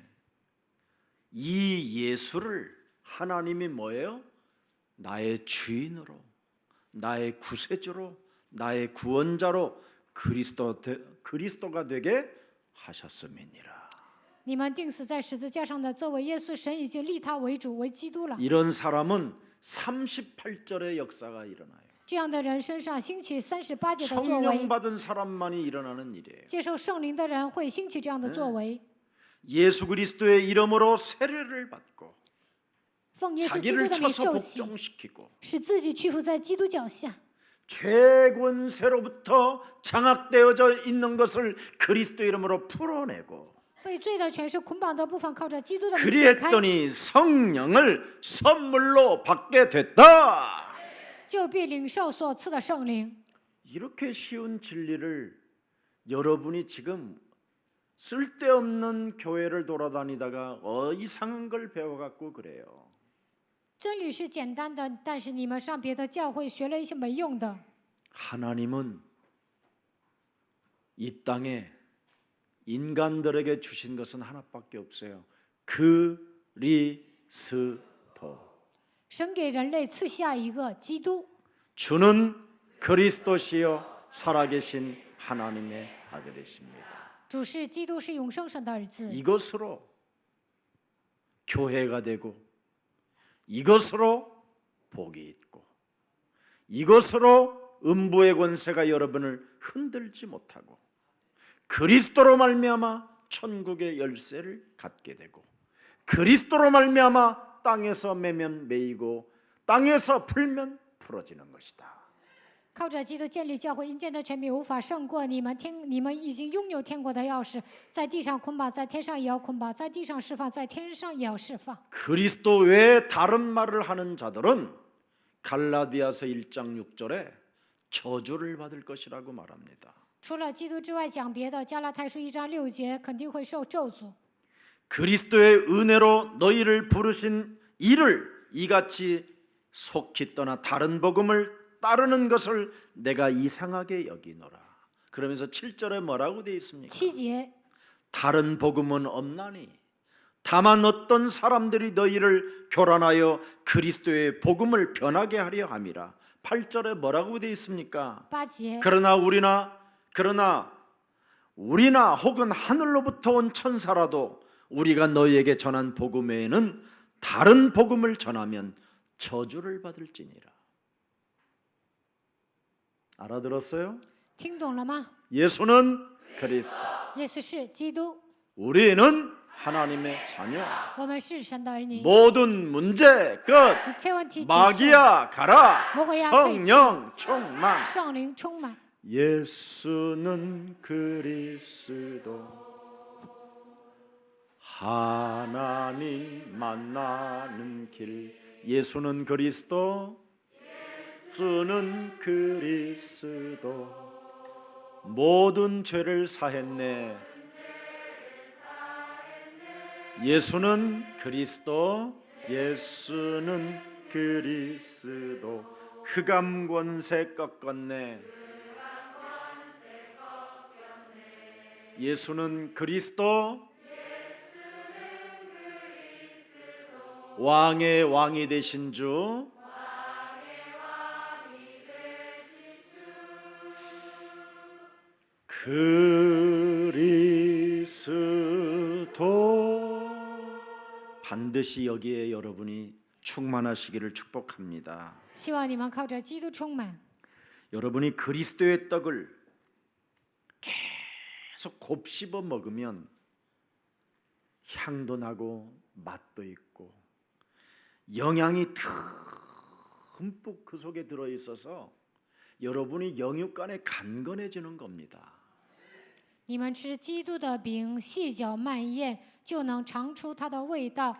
이 예수를 하나님이 뭐예요? 나의 주인으로, 나의 구세주로, 나의 구원자로 그리스도가 되게 하셨음이니라.
你们钉死在十字架上的这位耶稣，神已经立他为主为基督了。
이런 사람은 38절의 역사가 일어나요.
这样的人身上兴起38节的作
성령
为，
받은 사람만이 일어나는 일이에요.
接受圣灵的人会兴起这样的作为。
예수 그리스도의 이름으로 세례를 받고
奉耶稣基督
자기를
的名
쳐서
受洗，
복종시키고
使自己屈服在基督脚下，
죄권세로부터 장악되어져 있는 것을 그리스도 이름으로 풀어내고
被罪的权势捆绑的部分靠着基督的名解开，
그리했더니 성령을 선물로 받게 됐다.
就必领受所赐的圣灵。
이렇게 쉬운 진리를 여러분이 지금 쓸데없는 교회를 돌아다니다가 이상한 걸 배워갖고 그래요.
真理是简单的，但是你们上别的教会学了一些没用的。
하나님은 이 땅에 인간들에게 주신 것은 하나밖에 없어요. 그리스도.
神给人类赐下一个基督，
주는 그리스도시요 살아계신 하나님의 아들이십니다.
主是基督，是永生神的儿子。
이것으로 교회가 되고 이것으로 복이 있고 이것으로 음부의 권세가 여러분을 흔들지 못하고 그리스도로 말미암아 천국의 열쇠를 갖게 되고 그리스도로 말미암아 땅에서 매면 매이고 땅에서 풀면 풀어지는 것이다.
靠着基督建立教会，阴间的权柄无法胜过你们。你们已经拥有天国的钥匙，在地上捆绑，在天上也要捆绑；在地上释放，在天上也要释放。
그리스도 외에 다른 말을 하는 자들은 갈라디아서 1장 6절에 저주를 받을 것이라고 말합니다.
除了基督之外讲别的，加拉太书1章6节肯定会受咒诅。
그리스도의 은혜로 너희를 부르신 이를 이같이 속히 떠나 다른 복음을 따르는 것을 내가 이상하게 여기노라. 그러면서 7절에 뭐라고 되어 있습니까?
7节，
다른 복음은 없나니 다만 어떤 사람들이 너희를 교란하여 그리스도의 복음을 변하게 하려 함이라. 8절에 뭐라고 되어 있습니까?
8节，
그러나 우리나 혹은 하늘로부터 온 천사라도 우리가 너희에게 전한 복음 외에는 다른 복음을 전하면 저주를 받을지니라. 알아들었어요?
听懂了吗？
예수는 그리스도,
耶稣是基督，
우리는 하나님의 자녀.
我们是神的儿女。
모든 문제 끝.
一切问题结束，
마귀야 가라.
마귀야
성령 충만.
圣灵充满。
예수는 그리스도 하나님 만나는 길. 예수는 그리스도, 예수는 그리스도 모든 죄를 사했네. 예수는 그리스도, 예수는 그리스도 흑암 권세 꺾었네. 예수는 그리스도, 왕의 왕이 되신 주, 그리스도. 반드시 여기에 여러분이 충만하시기를 축복합니다.
希望你们靠着基督充满。
여러분이 그리스도의 떡을 계속 곱씹어 먹으면 향도 나고 맛도 있고 영양이 듬뿍 그 속에 들어 있어서 여러분이 영육간에 간건해지는 겁니다.
你们吃基督的饼，细嚼慢咽，就能尝出它的味道，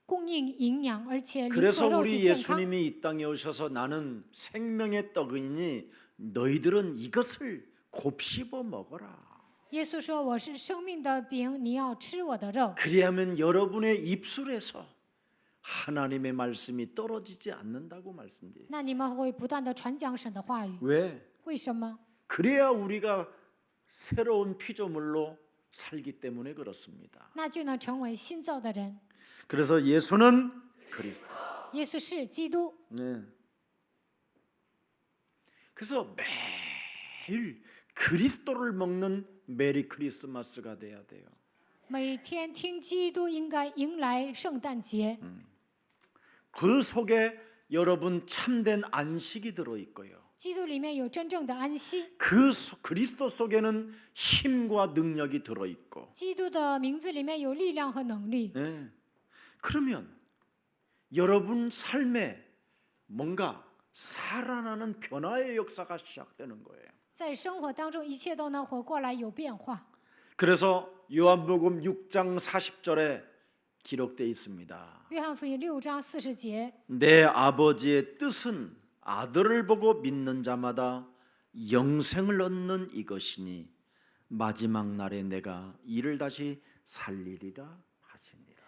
供应营养，而且灵
그래서
和肉
우리
体健康。
예수님이 이 땅에 오셔서 나는 생명의 떡이니 너희들은 이것을 곱씹어 먹어라.
耶稣说：“我是生命的饼，你要吃我的肉。
그리하면 여러분의 입술에서 하나님의 말씀이 떨어지지 않는다고 말씀드렸어요.
那你们会不断的传讲神的话语。
왜?
为什么？
그래야 우리가 새로운 피조물로 살기 때문에 그렇습니다.
那就能成为新造的人。
그래서 예수는 그리스도.
耶稣是基督，
네. 그래서 매일 그리스도를 먹는 메리 크리스마스가 돼야 돼요.
每天听基督应该迎来圣诞节。
그 속에 여러분 참된 안식이 들어 있고요.
基督里面有真正的安息，
그리스도 속에는 힘과 능력이 들어 있고.
基督的名字里面有力量和能力。
네. 그러면 여러분 삶에 뭔가 살아나는 변화의 역사가 시작되는 거예요.
在生活当中，一切都能活过来，有变化。
그래서 요한복음 6장 40절에 기록되어 있습니다.
约翰福音6章40节，
내 아버지의 뜻은 아들을 보고 믿는 자마다 영생을 얻는 이것이니 마지막 날에 내가 이를 다시 살리리라 하시니라.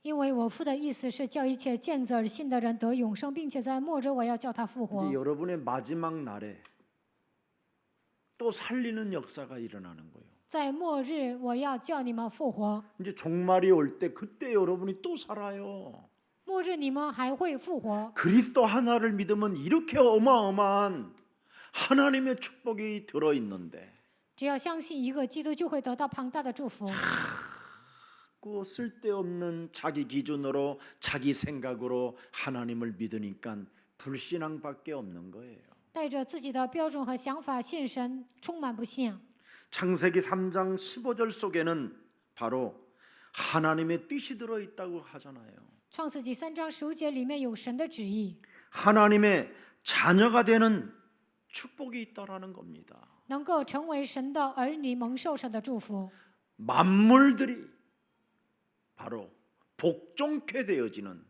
因为我父的意思是叫一切见子而信的人得永生，并且在末日我要叫他复活。
이제 여러분의 마지막 날에 또 살리는 역사가 일어나는 거예요.
在末日我要叫你们复活，
이제 종말이 올 때 그때 여러분이 또 살아요.
末日你们还会复活。
그리스도 하나를 믿으면 이렇게 어마어마한 하나님의 축복이 들어 있는데
只要相信一个基督，就会得到庞大的祝福。
그 쓸데없는 자기 기준으로 자기 생각으로 하나님을 믿으니까 불신앙밖에 없는 거예요.
带着自己的标准和想法信神，充满不信。
창세기 3장 15절 속에는 바로 하나님의 뜻이 들어 있다고 하잖아요.
创世纪3章15节里面有神的旨意，
하나님의 자녀가 되는 축복이 있다라는 겁니다.
能够成为神的儿女，蒙受神的祝福。
만물들이 바로 복종케 되어지는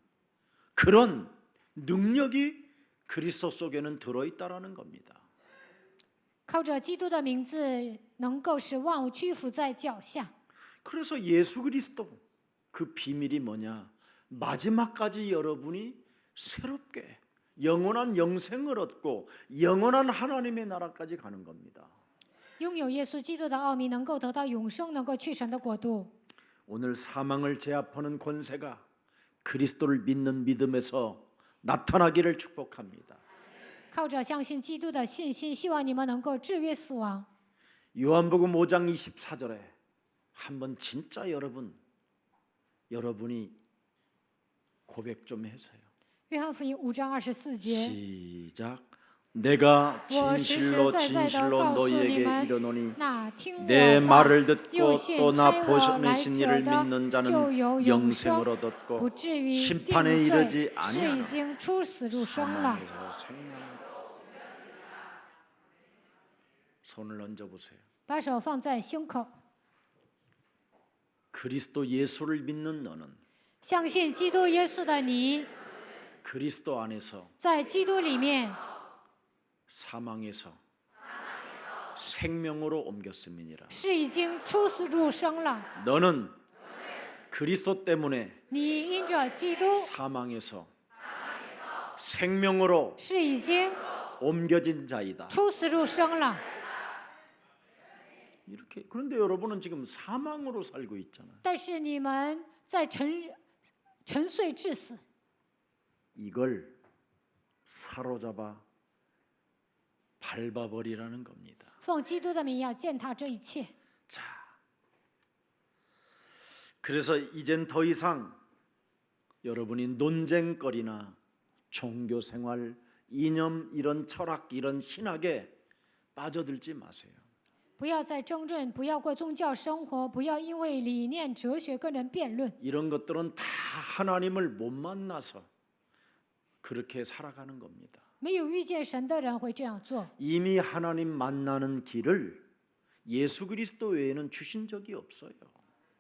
그런 능력이 그리스도 속에는 들어 있다라는 겁니다.
靠着基督的名字，能够使万物屈服在脚下。
그래서 예수 그리스도 그 비밀이 뭐냐? 마지막까지 여러분이 새롭게 영원한 영생을 얻고 영원한 하나님의 나라까지 가는 겁니다.
拥有耶稣基督的奥秘，能够得到永生，能够去神的国度。
오늘 사망을 제압하는 권세가 그리스도를 믿는 믿음에서 나타나기를 축복합니다.
靠着相信基督的信心，希望你们能够制约死亡。
요한복음 5장 24절에 한번 진짜 여러분이 고백 좀 해서요.
约翰福音5章24节，
시작. 내가
我实实在在的告诉你
너희에게
们，
이르노니
那听
내
我
말을
话
듣고
又信
또
差
나
我来
보내신
者
이를
的，
믿는
就
자는
有永生，
영생을
不
얻었고
至于定
심판에
罪，
이르지
是
아니하라.
已经出死入生了。
사망에서 생명. 손을 얹어 보세요.
把手放在胸口，
그리스도 예수를 믿는 너는
相信基督耶稣的你，
그리스도 안에서
在基督里面
사망에서 생명으로 옮겼음이니라.
是已经出死入生了。
너는 그리스도 때문에
你因着基督
사망에서 생명으로
是已经
옮겨진 자이다.
出死入生了。
이렇게 그런데 여러분은 지금 사망으로 살고 있잖아요.
但是你们在沉睡致死，
이걸 사로잡아 밟아버리라는 겁니다.
奉基督的名要践踏这一切。
자, 그래서 이젠 더 이상 여러분이 논쟁거리나 종교생활, 이념, 이런 철학, 이런 신학에 빠져들지 마세요.
不要再争论，不要过宗教生活，不要因为理念、哲学跟人辩论。
이런 것들은 다 하나님을 못 만나서 그렇게 살아가는 겁니다.
没有遇见神的人会这样做。
이미 하나님 만나는 길을 예수 그리스도 외에는 주신 적이 없어요.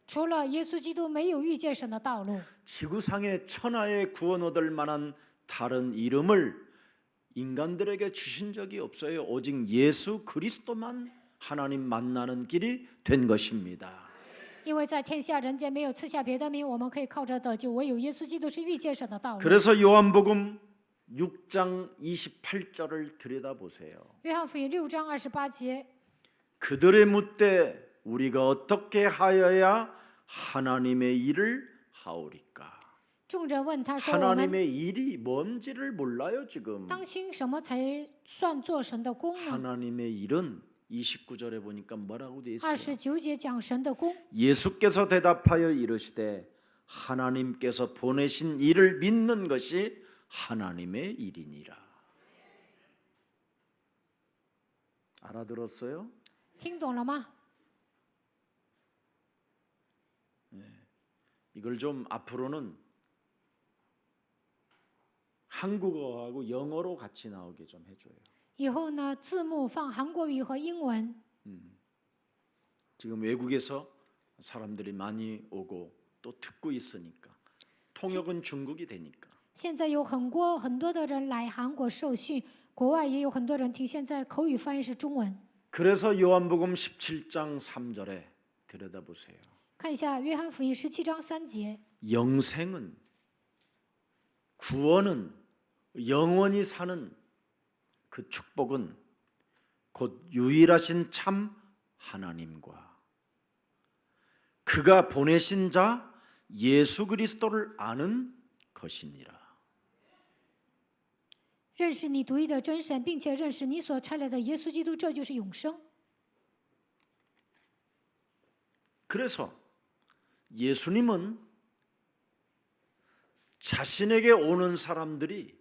除了耶稣基督，没有遇见神的道路。
지구상에 천하에 구원 얻을 만한 다른 이름을 인간들에게 주신 적이 없어요. 오직 예수 그리스도만 하나님 만나는 길이 된 것입니다.
因为在天下人间没有赐下别的名，我们可以靠着得救，唯有耶稣基督是遇见神的道路。
그래서 요한복음 6장 28절을 들여다보세요.
约翰福音6章28节，
그들의 묻되 우리가 어떻게 하여야 하나님의 일을 하오리까?
众人问他说：“我们
하나님의 일이 뭔지를 몰라요 지금.
当心什么才算做神的功呢？”
하나님의 일은 29절에 보니까 뭐라고 돼 있어요?
29节讲神的功。
예수께서 대답하여 이르시되 하나님께서 보내신 이를 믿는 것이 하나님의 일이니라. 알아들었어요?
听懂了吗？
이걸 좀 앞으로는 한국어하고 영어로 같이 나오게 좀 해줘요.
以后呢，字幕放韩国语和英文。
지금 외국에서 사람들이 많이 오고 또 듣고 있으니까 통역은 중국이 되니까.
现在有很多的人来韩国受训，国外也有很多人听。现在口语翻译是中文。
그래서 요한복음 17장 3절에 들여다보세요.
看一下约翰福音17章3节，
영생은 구원은 영원히 사는 그 축복은 곧 유일하신 참 하나님과 그가 보내신 자 예수 그리스도를 아는 것이니라.
认识你独一的真神，并且认识你所差来的耶稣基督，这就是永生。
그래서 예수님은 자신에게 오는 사람들이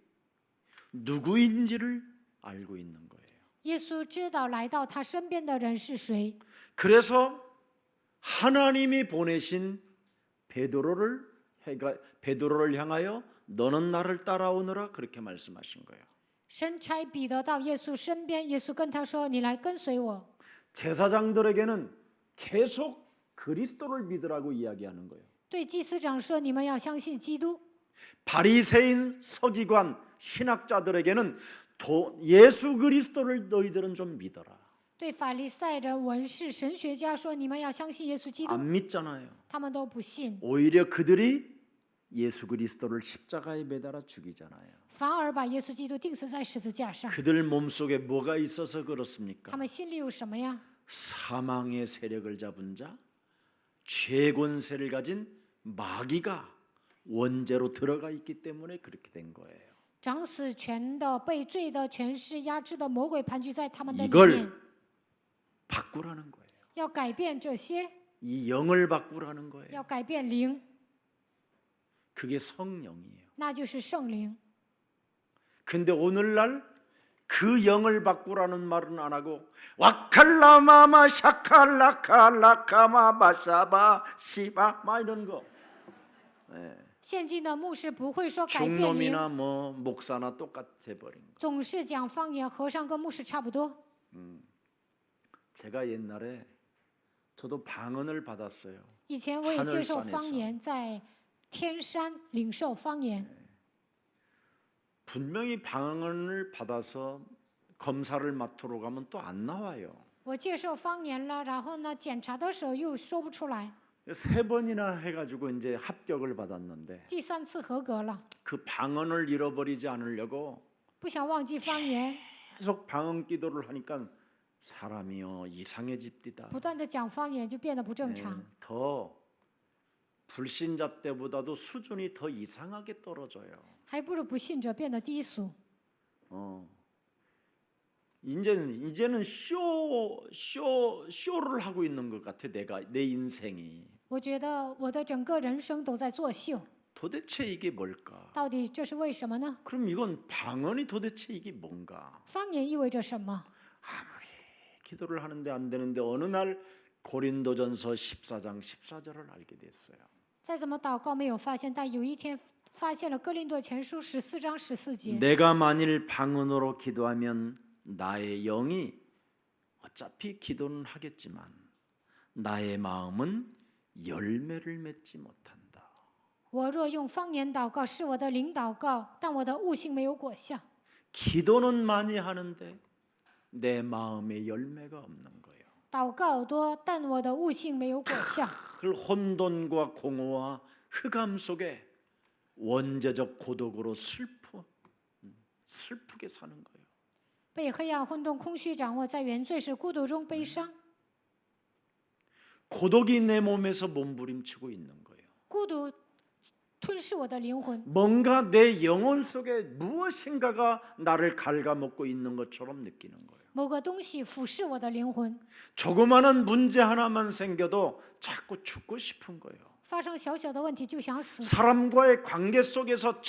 누구인지를 알고 있는 거예요.
耶稣知道来到他身边的人是谁，
그래서 하나님이 보내신 베드로를 향하여 너는 나를 따라오너라 그렇게 말씀하신 거예요.
神差彼得到耶稣身边，耶稣跟他说：“你来跟随我。”
제사장들에게는 계속 그리스도를 믿으라고 이야기하는 거예요.
对祭司长说：“你们要相信基督。”
바리새인 서기관 신학자들에게는 예수 그리스도를 너희들은 좀 믿어라.
对法利赛人、文士、神学家说：“你们要相信耶稣基督。”
안 믿잖아요.
他们都不信，
오히려 그들이 예수 그리스도를 십자가에 매달아 죽이잖아요.
反而把耶稣基督钉死在十字架上。
그들 몸속에 뭐가 있어서
他
그렇습니까?
们心里有什么呀？
사망의 세력을 잡은 자, 죄권세를 가진 마귀가 원죄로 들어가 있기 때문에 그렇게 된 거예요.
掌死权的、被罪的、权势压制的魔鬼盘踞在他们的里
이걸
面，
바꾸라는 거예요.
要改变这些，
이 영을 바꾸라는 거예요.
要改变灵，
그게 성령이에요.
那就是圣灵。
근데 오늘날 그 영을 바꾸라는 말은 안 하고 와칼라마마 샤칼라칼라카마 바샤바 시바 막 이런 거.
现今的牧师不会说改变灵，
중놈이나 뭐 목사나 똑같아 버린 거.
总是讲方言，和尚跟牧师差不多。
제가 옛날에 저도 방언을 받았어요.
以前我也接受
하늘산에서
方言，在天山领受方言。
분명히 방언을 받아서 검사를 맡으러 가면 또 안 나와요.
我接受方言了，然后呢，检查的时候又说不出来。
3번이나 해가지고 이제 합격을 받았는데
第3次合格了，
그 방언을 잃어버리지 않으려고
不想忘记方言，
계속 방언 기도를 하니까 사람이요 이상해집디다.
不断的讲方言就变得不正常。
더 불신자 때보다도 수준이 더 이상하게 떨어져요.
还不如不信者变得低俗。
이제는 쇼를 하고 있는 것 같아. 내 인생이.
我觉得我的整个人生都在作秀，
도대체 이게 뭘까?
到底这是为什么呢？
그럼 이건 방언이 도대체 이게 뭔가?
方言意味着什么？
아무리 기도를 하는데 안 되는데 어느 날 고린도전서 14장 14절을 알게 됐어요.
再怎么祷告没有发现，但有一天发现了哥林多前书14章14节。
내가 만일 방언으로 기도하면 나의 영이 어차피 기도는 하겠지만 나의 마음은 열매를 맺지 못한다.
我若用方言祷告，是我的灵祷告，但我的悟性没有果效。
기도는 많이 하는데 내 마음에 열매가 없는 거예요.
祷告多，但我的悟性没有果效。
그 혼돈과 공허와 흑암 속에 원죄적 고독으로 슬프게 사는 거예요.
被黑暗、混沌、空虚掌握，在原罪时孤独中悲伤。
고독이 내 몸에서 몸부림치고 있는 거예요.
孤独吞噬我的灵魂，
뭔가 내 영혼 속에 무엇인가가 나를 갉아먹고 있는 것처럼 느끼는 거예요.
某个东西腐蚀我的灵魂。
조그마한 문제 하나만 생겨도 자꾸 죽고 싶은 거예요.
发生小小的问题就想死，
사람과의 관계 속에서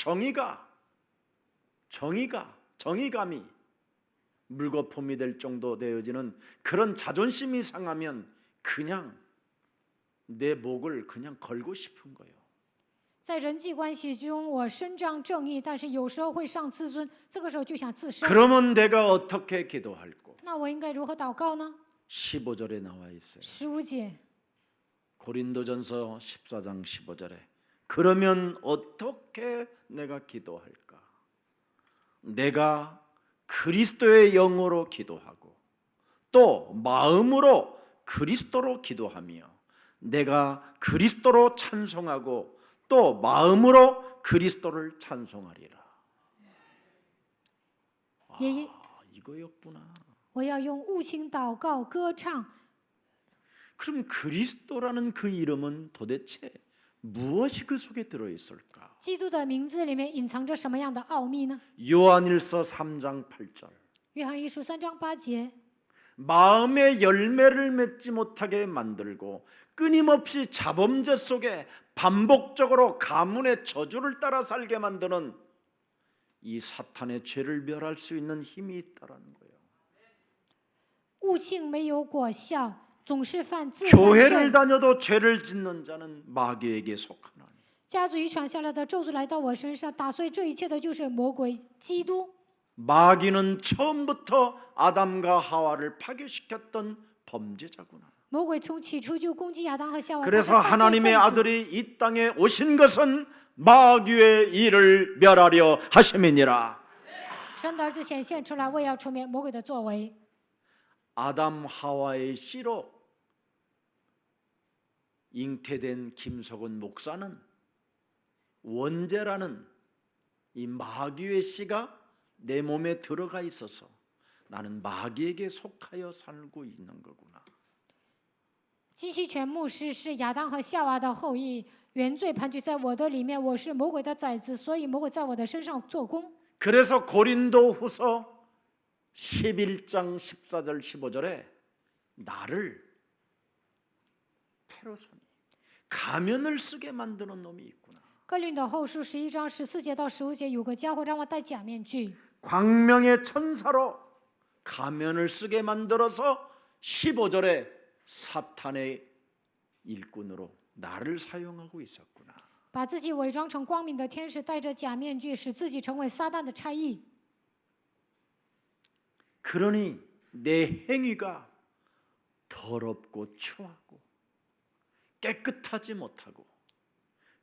정의감이 물거품이 될 정도 되어지는 그런 자존심이 상하면 그냥 내 목을 그냥 걸고 싶은 거예요.
在人际关系中，我伸张正义，但是有时候会上自尊，这个时候就想自杀。
그러면 내가 어떻게 기도할꼬?
那我应该如何祷告呢？
15절에 나와 있어요.
15节。
고린도전서 14장 15절에 그러면 어떻게 내가 기도할까? 내가 그리스도의 영으로 기도하고 또 마음으로 그리스도로 기도하며 내가 그리스도로 찬송하고 또 마음으로 그리스도를 찬송하리라.
也
이거였구나.
我要用悟性祷告、歌唱。
그럼 그리스도라는 그 이름은 도대체 무엇이 그 속에 들어 있을까?
基督的名字里面隐藏着什么样的奥秘呢？
요한일서 3장 8절
约翰一书3章8节，
마음의 열매를 맺지 못하게 만들고 끊임없이 자범죄 속에 반복적으로 가문의 저주를 따라 살게 만드는 이 사탄의 죄를 멸할 수 있는 힘이 있다라는 거예요.
悟性没有果效，总是犯自犯
교회를
罪。
다녀도 죄를 짓는 자는 마귀에게 속하나니
家族遗传下来的咒诅来到我身上，打碎这一切的就是魔鬼基督。
마귀는 처음부터 아담과 하와를 파괴시켰던 범죄자구나.
魔鬼从起初就攻击亚当和夏娃，他是
그래서
犯罪
하나님의
分子。
아들이 이 땅에 오신 것은 마귀의 일을 멸하려 하심이니라.
神的儿子显现出来，为要除灭魔鬼的作为。
아담 하와의 씨로 잉태된 김석은 목사는 원죄라는 이 마귀의 씨가 내 몸에 들어가 있어서 나는 마귀에게 속하여 살고 있는 거구나.
基西全牧师是亚当和夏娃的后裔，原罪盘踞在我的里面，我是魔鬼的崽子，所以魔鬼在我的身上做工。
그래서 고린도후서 11장 14절 15절에 나를 테로손이 가면을 쓰게 만드는 놈이 있구나.
哥林多后书11章14节到15节，有个家伙让我戴假面具，
광명의 천사로 가면을 쓰게 만들어서 15절에 사탄의 일꾼으로 나를 사용하고 있었구나.
把自己伪装成光明的天使，戴着假面具，使自己成为撒旦的差役。
그러니 내 행위가 더럽고 추하고 깨끗하지 못하고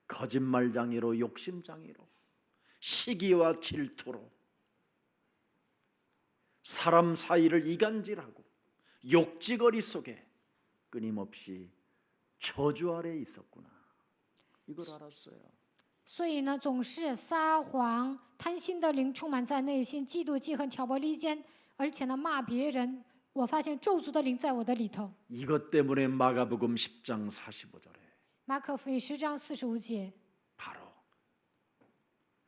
거짓말장애로 욕심장애로 시기와 질투로 사람 사이를 이간질하고 욕지거리 속에 끊임없이 저주 아래 있었구나. 이걸 알았어요.
所以呢，总是撒谎、贪心的灵充满在内心，嫉妒、记恨、挑拨离间，而且呢骂别人。我发现咒诅的灵在我的里头。
이것 때문에 마가복음 10장 45절에
马可福音10章45节，
바로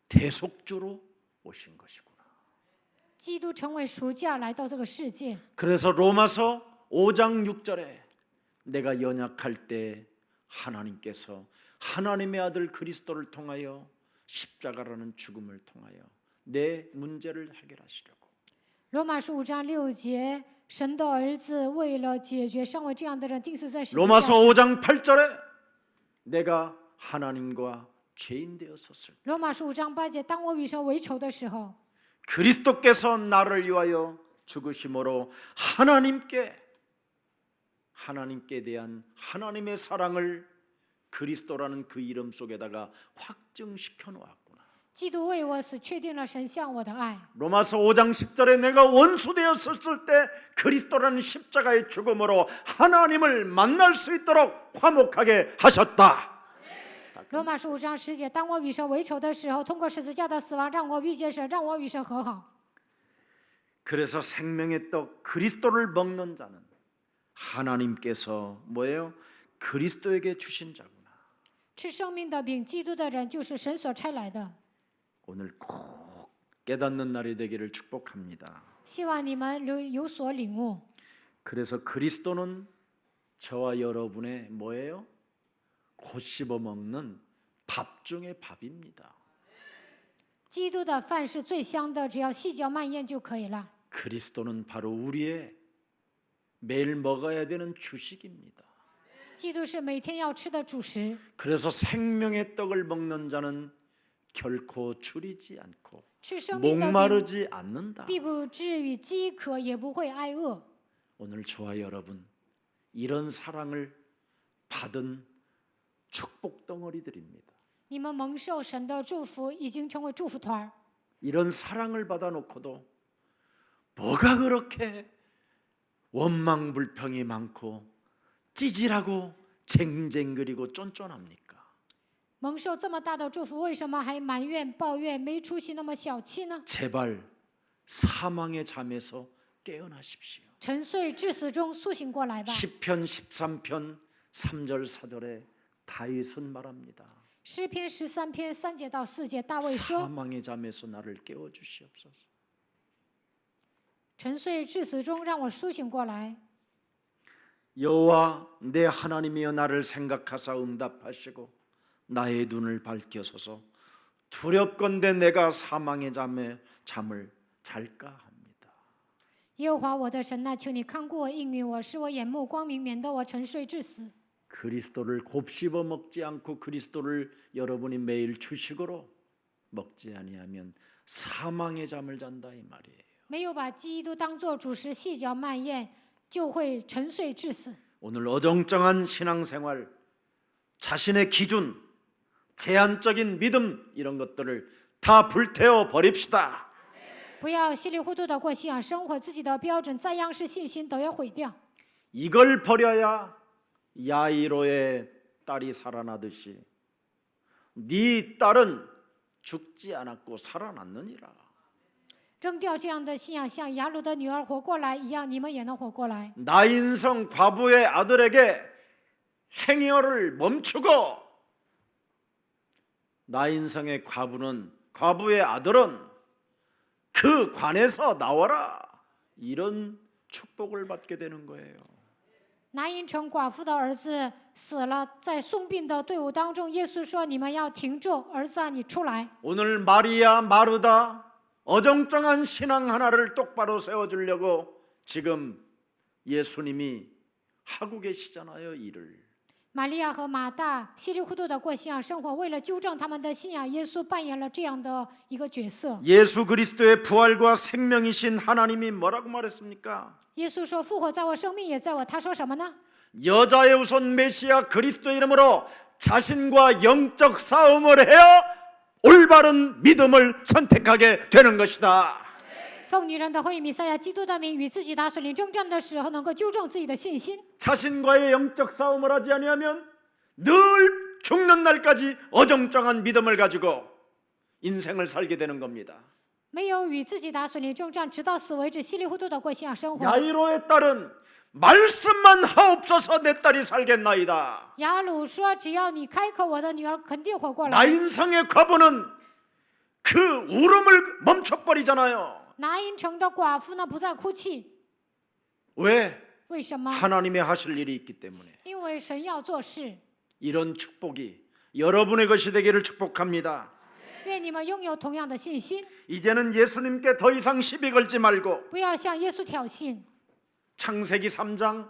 대속주로 오신 것이구나.
基督成为赎价来到这个世界。
그래서 로마서 5장 6절에 내가 연약할 때 하나님께서 하나님의 아들 그리스도를 통하여 십자가라는 죽음을 통하여 내 문제를 해결하시려고.
罗马书5章6节，神的儿子为了解决像我这样的人，钉死在十字架
로마서
上。
5장 8절에 내가 하나님과 죄인 되었었을 때
罗马书5章8节，当我与神为仇的时候，
그리스도께서 나를 위하여 죽으심으로 하나님께 대한 하나님의 사랑을 그리스도라는 그 이름 속에다가 확증시켜 놓았구나.
基督为我死，确定了神向我的爱。
로마서 5장 10절에 내가 원수 되었을 때 그리스도라는 십자가의 죽음으로 하나님을 만날 수 있도록 화목하게 하셨다.
罗马书5章10节，当我与神为仇的时候，通过十字架的死亡，让我遇见神，让我与神和好。
그래서 생명의 떡 그리스도를 먹는 자는 하나님께서 뭐예요? 그리스도에게 주신 자구나.
吃生命的饼，基督的人就是神所差来的。
오늘 꼭 깨닫는 날이 되기를 축복합니다.
希望你们有所领悟。
그래서 그리스도는 저와 여러분의 뭐예요? 곧 씹어 먹는 밥 중의 밥입니다.
基督的饭是最香的，只要细嚼慢咽就可以了。
그리스도는 바로 우리의 매일 먹어야 되는 주식입니다.
基督是每天要吃的主食，
그래서 생명의 떡을 먹는 자는 결코 줄이지 않고
吃生命的饼
목마르지 않는다.
必不至于饥渴，也不会挨饿。
오늘 저와 여러분 이런 사랑을 받은 축복 덩어리들입니다.
你们蒙受神的祝福，已经成为祝福团儿。
이런 사랑을 받아놓고도 뭐가 그렇게 원망불평이 많고 찌질하고 쟁쟁그리고 쫀쫀합니까?
蒙受这么大的祝福，为什么还埋怨、抱怨、没出息、那么小气呢？
제발 사망의 잠에서 깨어나십시오.
沉睡至死中苏醒过来吧。
시편 13편 3절 4절에 다윗은 말합니다.
诗篇13篇3节到4节，大卫说
사망의 잠에서 나를 깨워 주시옵소서. ：“
沉睡至死中，让我苏醒过来。
여호와 내 하나님이여 나를 생각하사 응답하시고 나의 눈을 밝혀서서 두렵건대 내가 사망의 잠을 잘까 합니다.
耶和华我的神呐、求你看顾我，应允我，使我眼目光明，免得我沉睡至死。
그리스도를 곱씹어 먹지 않고 그리스도를 여러분이 매일 주식으로 먹지 아니하면 사망의 잠을 잔다 이 말이에요.
没有把基督当作主食细嚼慢咽，就会沉睡致死。
오늘 어정쩡한 신앙생활, 자신의 기준, 제한적인 믿음 이런 것들을 다 불태워 버립시다.
不要稀里糊涂的过信仰生活，自己的标准、再样式信心都要毁掉。
이걸 버려야 야이로의 딸이 살아나듯이 네 딸은 죽지 않았고 살아났느니라.
扔掉这样的信仰，像雅鲁的女儿活过来一样，你们也能活过来。
나인성 과부의 아들에게 행여를 멈추고 나인성의 과부의 아들은 그 관에서 나와라 이런 축복을 받게 되는 거예요.
拿因城寡妇的儿子死了，在送殡的队伍当中，耶稣说：“你们要停住，儿子啊，你出来。”
오늘 마리아 마르다 어정쩡한 신앙 하나를 똑바로 세워주려고 지금 예수님이 하고 계시잖아요 일을.
玛利亚和马大稀里糊涂的过信仰生活，为了纠正他们的信仰，耶稣扮演了这样的一个角色。
예수 그리스도의 부활과 생명이신 하나님이 뭐라고 말했습니까?
耶稣说：“复活在我，生命也在我。”他说什么呢？
여자의 우선 메시아 그리스도 이름으로 자신과 영적 싸움을 해야 올바른 믿음을 선택하게 되는 것이다.
奉女人的后裔弥赛亚基督的名，与自己打属灵征战的时候，能够纠正自己的信心。
자신과의 영적 싸움을 하지 아니하면 늘 죽는 날까지 어정쩡한 믿음을 가지고 인생을 살게 되는 겁니다.
没有与自己打属灵征战，直到死为止，稀里糊涂的过信仰生活。
야이로의 딸은 말씀만 하옵소서 내 딸이 살겠나이다.
雅鲁说：“只要你开口，我的女儿肯定活过来。”
나인성의 과부는 그 울음을 멈춰버리잖아요.
拿因城的寡妇呢，不再哭泣，
왜?
为什么？
하나님의 하실 일이 있기 때문에.
因为神要做事。
이런 축복이 여러분의 것이 되기를 축복합니다.
愿你们拥有同样的信心，
이제는 예수님께 더 이상 시비 걸지 말고
不要向耶稣挑衅。
창세기 3장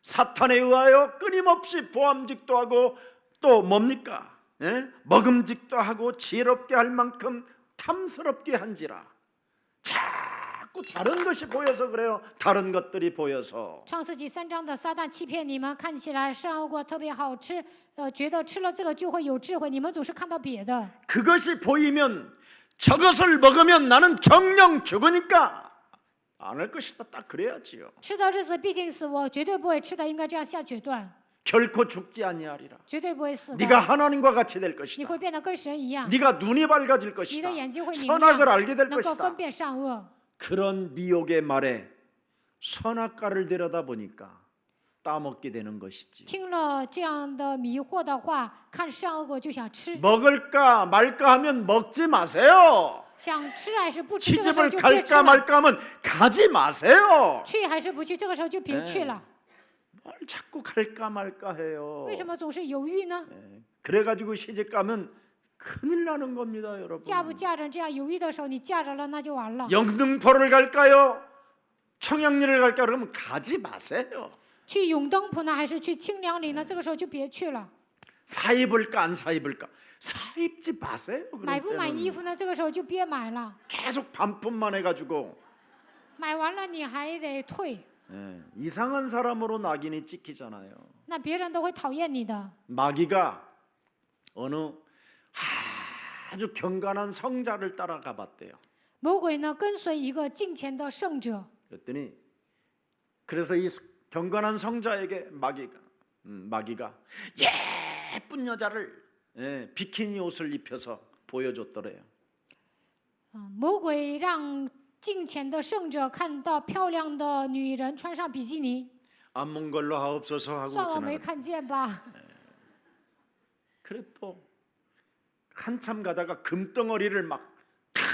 사탄에 의하여 끊임없이 보암직도 하고 또 뭡니까? 예? 먹음직도 하고 지혜롭게 할 만큼 탐스럽게 한지라. 자꾸 다른 것이 보여서 그래요. 다른 것들이 보여서.
创世纪3章的撒旦欺骗你们，看起来善恶果特别好吃，觉得吃了这个就会有智慧，你们总是看到别的。
그것이 보이면 저것을 먹으면 나는 정령 죽으니까 안 할 것이다. 딱 그래야지요.
吃的日子必定死，我绝对不会吃的，应该这样下决断，
결코 죽지 아니하리라.
绝对不会死的。
네가 하나님과 같이 될
你
것이다.
会变得跟神一样，
네가 눈이 밝아질
你
것이다.
的眼睛会明
선악을
亮，
알게 될
能够
것이다.
分辨善恶。
그런 미혹의 말에 선악과를 들여다 보니까 따먹게 되는 것이지.
听了这样的迷惑的话，看善恶果就想吃，
먹을까 말까 하면 먹지 마세요.
想吃还是不吃，这个时候
시집을
就别吃
갈까
了。
말까 하면 가지 마세요.
去还是不去，这个时候就别去了。
뭘 자꾸 갈까 말까 해요.
为什么总是犹豫呢？
그래가지고 시집 가면 큰일 나는 겁니다, 여러분.
嫁不嫁人这样犹豫的时候，你嫁着了那就完了。
영등포를 갈까요? 청양리를 갈까요? 그러면 가지 마세요.
去永登浦呢，还是去清凉里呢？这个时候就别去了。
사 입을까 안 사 입을까? 사 입지 마세요.
买
그럴
不买衣
때는
服呢？这个时候就别买了。
계속 반품만 해가지고
买完了你还得退。
예, 이상한 사람으로 낙인이 찍히잖아요.
那别人都会讨厌你的。
마귀가 어느 아주 경건한 성자를 따라가 봤대요.
魔鬼呢，跟随一个敬虔的圣者，
그랬더니 그래서 이 경건한 성자에게 마귀가 예쁜 여자를 비키니 옷을 입혀서 보여줬더래요.
魔鬼让敬虔的圣者看到漂亮的女人穿上比基尼，
안 본 걸로 하옵소서 하고
算我没
지나갔.
看见吧。
그래 또 한참 가다가 금덩어리를 막 탁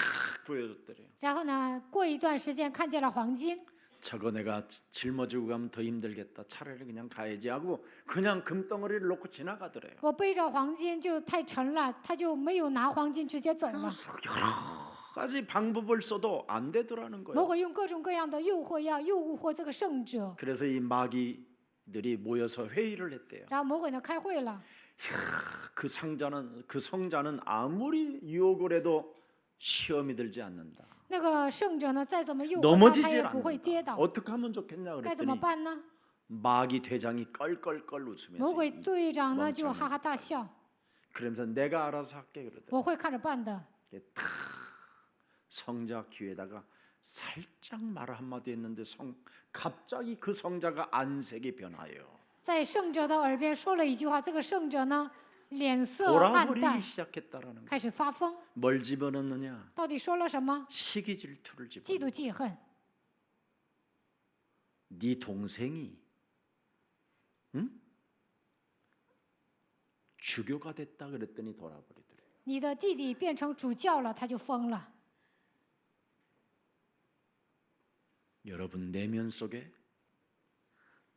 보여줬더래요.
然后呢，过一段时间看见了黄金，
저거 내가 짊어지고 가면 더 힘들겠다. 차라리 그냥 가야지 하고 그냥 금덩어리를 놓고 지나가더래요.
我背着黄金就太沉了，他就没有拿黄金，直接走了。
여러 가지 방법을 써도 안 되더라는
魔
거예요.
鬼用各种各样的诱惑要诱惑这个圣者，
그래서 이 마귀들이 모여서 회의를 했대요.
然后魔鬼呢开会了，
그 성자는 아무리 유혹을 해도 시험이 들지 않는다.
那个圣者呢再怎么诱惑他，他
넘어지질
也不会跌
않는다.
倒。
어떻게 하면 좋겠냐
该怎么
그랬더니
办呢？
마귀 대장이 껄껄껄
魔
웃으면서
鬼队长呢就
멍청한
哈哈大笑，
그러면서 내가 알아서 할게 그러더라고요.
我会看着办的。
탁 성자 귀에다가 살짝 말 한마디 했는데 갑자기 그 성자가 안색이 변하여
在圣者的耳边说了一句话，这个圣者呢脸色暗
돌아버리기
淡，
시작했다라는 거.
开始发疯。
뭘 집어넣느냐?
到底说了什么？
시기 질투를
嫉
집어넣어.
妒记恨。
네 동생이 주교가 됐다 그랬더니 돌아버리더래.
你的弟弟变成主教了，他就疯了。
여러분 내면 속에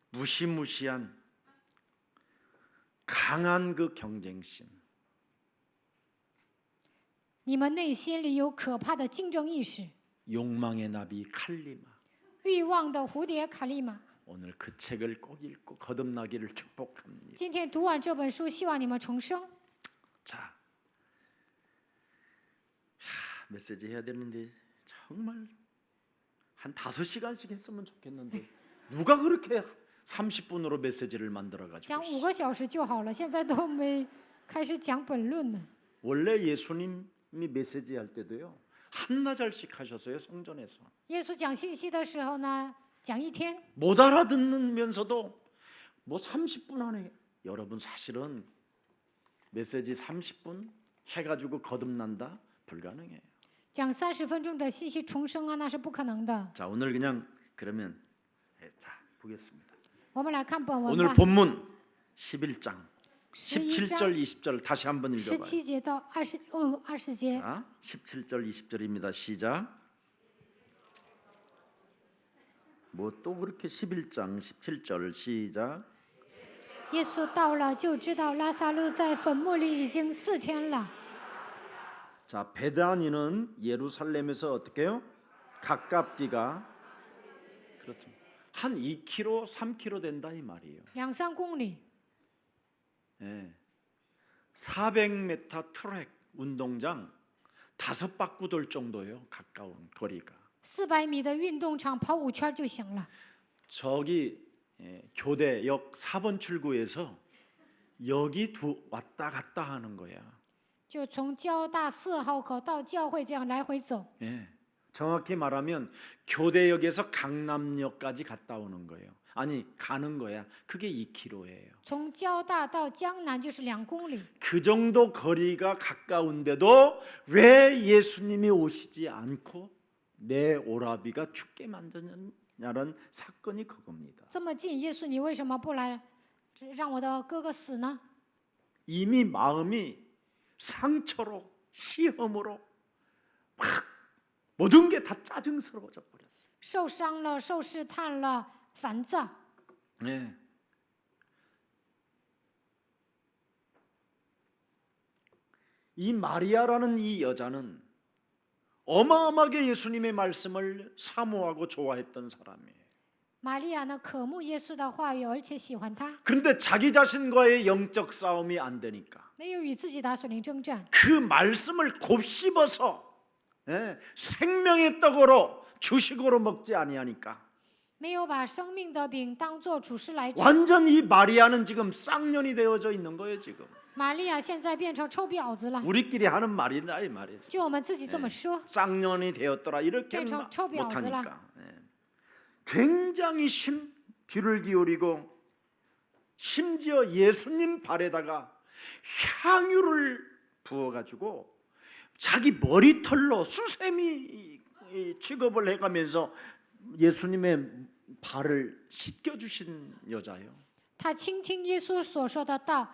무시무시한 강한 그 경쟁심,
你们内心里有可怕的竞争意识，
욕망의 나비 칼리마.
欲望的蝴蝶卡利玛。
오늘 그 책을 꼭 읽고 거듭나기를 축복합니다.
今天读完这本书，希望你们重生。
자, 메시지 해야 되는데 정말 한 5시간씩 했으면 좋겠는데 누가 그렇게 30분으로 메시지를 만들어
讲
가지고
5个小时就好了，现在都没开始讲本论呢。
원래 예수님이 메시지 할 때도요 한나절씩 하셨어요. 성전에서
耶稣讲信息的时候呢，讲一天，
못 알아듣는면서도 뭐 30분 안에 여러분 사실은 메시지 30분 해가지고 거듭난다 불가능해요.
讲30分钟的信息重生啊，那是不可能的。
자 오늘 그냥 그러면 자 보겠습니다.
我们来看本文
오늘
吧，
본문 11장
11章
17절 20절 다시 한번 읽어봐요.
17节到20节。
자 17절 20절입니다. 시작. 뭐 또 그렇게 11장 17절 시작.
耶稣到了，就知道拉撒路在坟墓里已经4天了。
자 베다니는 예루살렘에서 어떻게 해요? 가깝기가 그렇죠. 한 2km, 3km 된다 이 말이에요.
2-3公里，
예. 400m 트랙 운동장 5바퀴 돌 정도예요. 가까운 거리가.
400米的运动场跑5圈就行了。
저기 교대역 4번 출구에서 여기 왔다 갔다 하는 거야.
就从交大4号口到教会这样来回走。
예. 정확히 말하면 교대역에서 강남역까지 갔다 오는 거예요. 아니 가는 거야. 그게 2km예요.
从交大到江南就是2公里。
그 정도 거리가 가까운데도 왜 예수님이 오시지 않고 내 오라비가 죽게 만드냐는 사건이 그겁니다.
这么近，耶稣你为什么不来，让我的哥哥死呢？
이미 마음이 상처로 시험으로 막 모든 게 다 짜증스러워져 버렸어요.
受伤了，受试探了，烦躁。
네. 이 마리아라는 이 여자는 어마어마하게 예수님의 말씀을 사모하고 좋아했던 사람이에요.
玛利亚呢，渴慕耶稣的话语，而且喜欢他，
그런데 자기 자신과의 영적 싸움이 안 되니까
没有与自己打属灵征战，
그 말씀을 곱씹어서 생명의 떡으로 주식으로 먹지 아니하니까
没有把生命的饼当做主食来吃。
완전 이 마리아는 지금 쌍년이 되어져 있는 거예요 지금.
玛利亚现在变成臭婊子了，
우리끼리 하는 말이다 이 말이지.
就我们自己这么说，
쌍년이 되었더라 이렇게
变成臭婊子了。
못하니까. 굉장히 귀를 기울이고 심지어 예수님 발에다가 향유를 부어가지고 자기 머리털로 수세미 취급을 해가면서 예수님의 발을 씻겨주신 여자예요.
他倾听耶稣所说的道，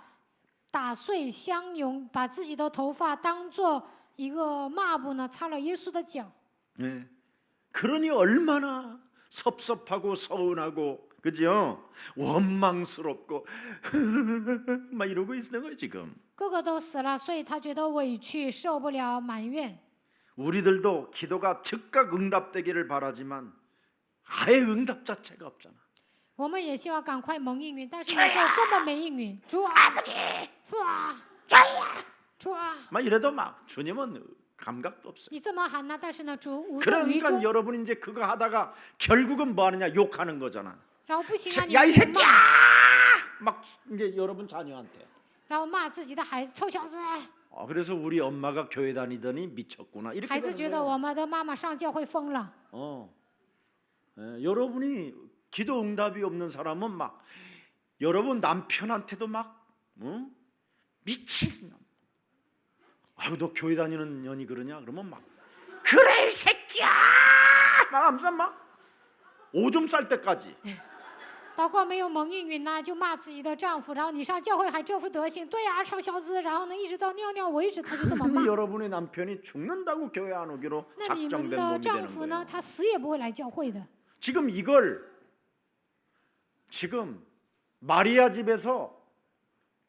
打碎香油，把自己的头发当做一个抹布呢，擦了耶稣的脚。
네. 그러니 얼마나 섭섭하고 서운하고 그죠? 원망스럽고 막 이러고 있는 거예요 지금.
个个都死了，所以他觉得委屈，受不了，埋怨。
우리들도 기도가 즉각 응답되기를 바라지만 아예 응답 자체가 없잖아.
我们也希望赶快蒙应允，但是有时候根本没应允。主啊，父啊，主啊，
막 이래도 막 주님은 감각도 없어요.
你这么喊呢，但是呢，主无动于
그러니까
衷。
여러분 이제 그거 하다가 결국은 뭐 하느냐 욕하는 거잖아.
然后不行啊，你
야 이
们就
새끼야!
骂，
막 이제 여러분 자녀한테.
然后骂自己的孩子，臭小子。
그래서 우리 엄마가 교회 다니더니 미쳤구나 이렇게
孩子
되는
觉得
거예요.
我们的妈妈上教会疯了。
여러분이 기도 응답이 없는 사람은 막 여러분 남편한테도 막 미친. 아유 너 교회 다니는 년이 그러냐? 그러면 막 그래 이 새끼야! 막 하면서 막 오줌 쌀 때까지.
祷告没有蒙应允呢，就骂自己的丈夫，然后你上教会还这副德行，对呀、臭小子，然后呢，一直到尿尿为止，他就这么骂。
여러분의 남편이 죽는다고 교회 안 오기로
那你们
작정된
的
놈이
丈
되는
夫呢，
거예요.
他死也不会来教会的。
지금 이걸 지금 마리아 집에서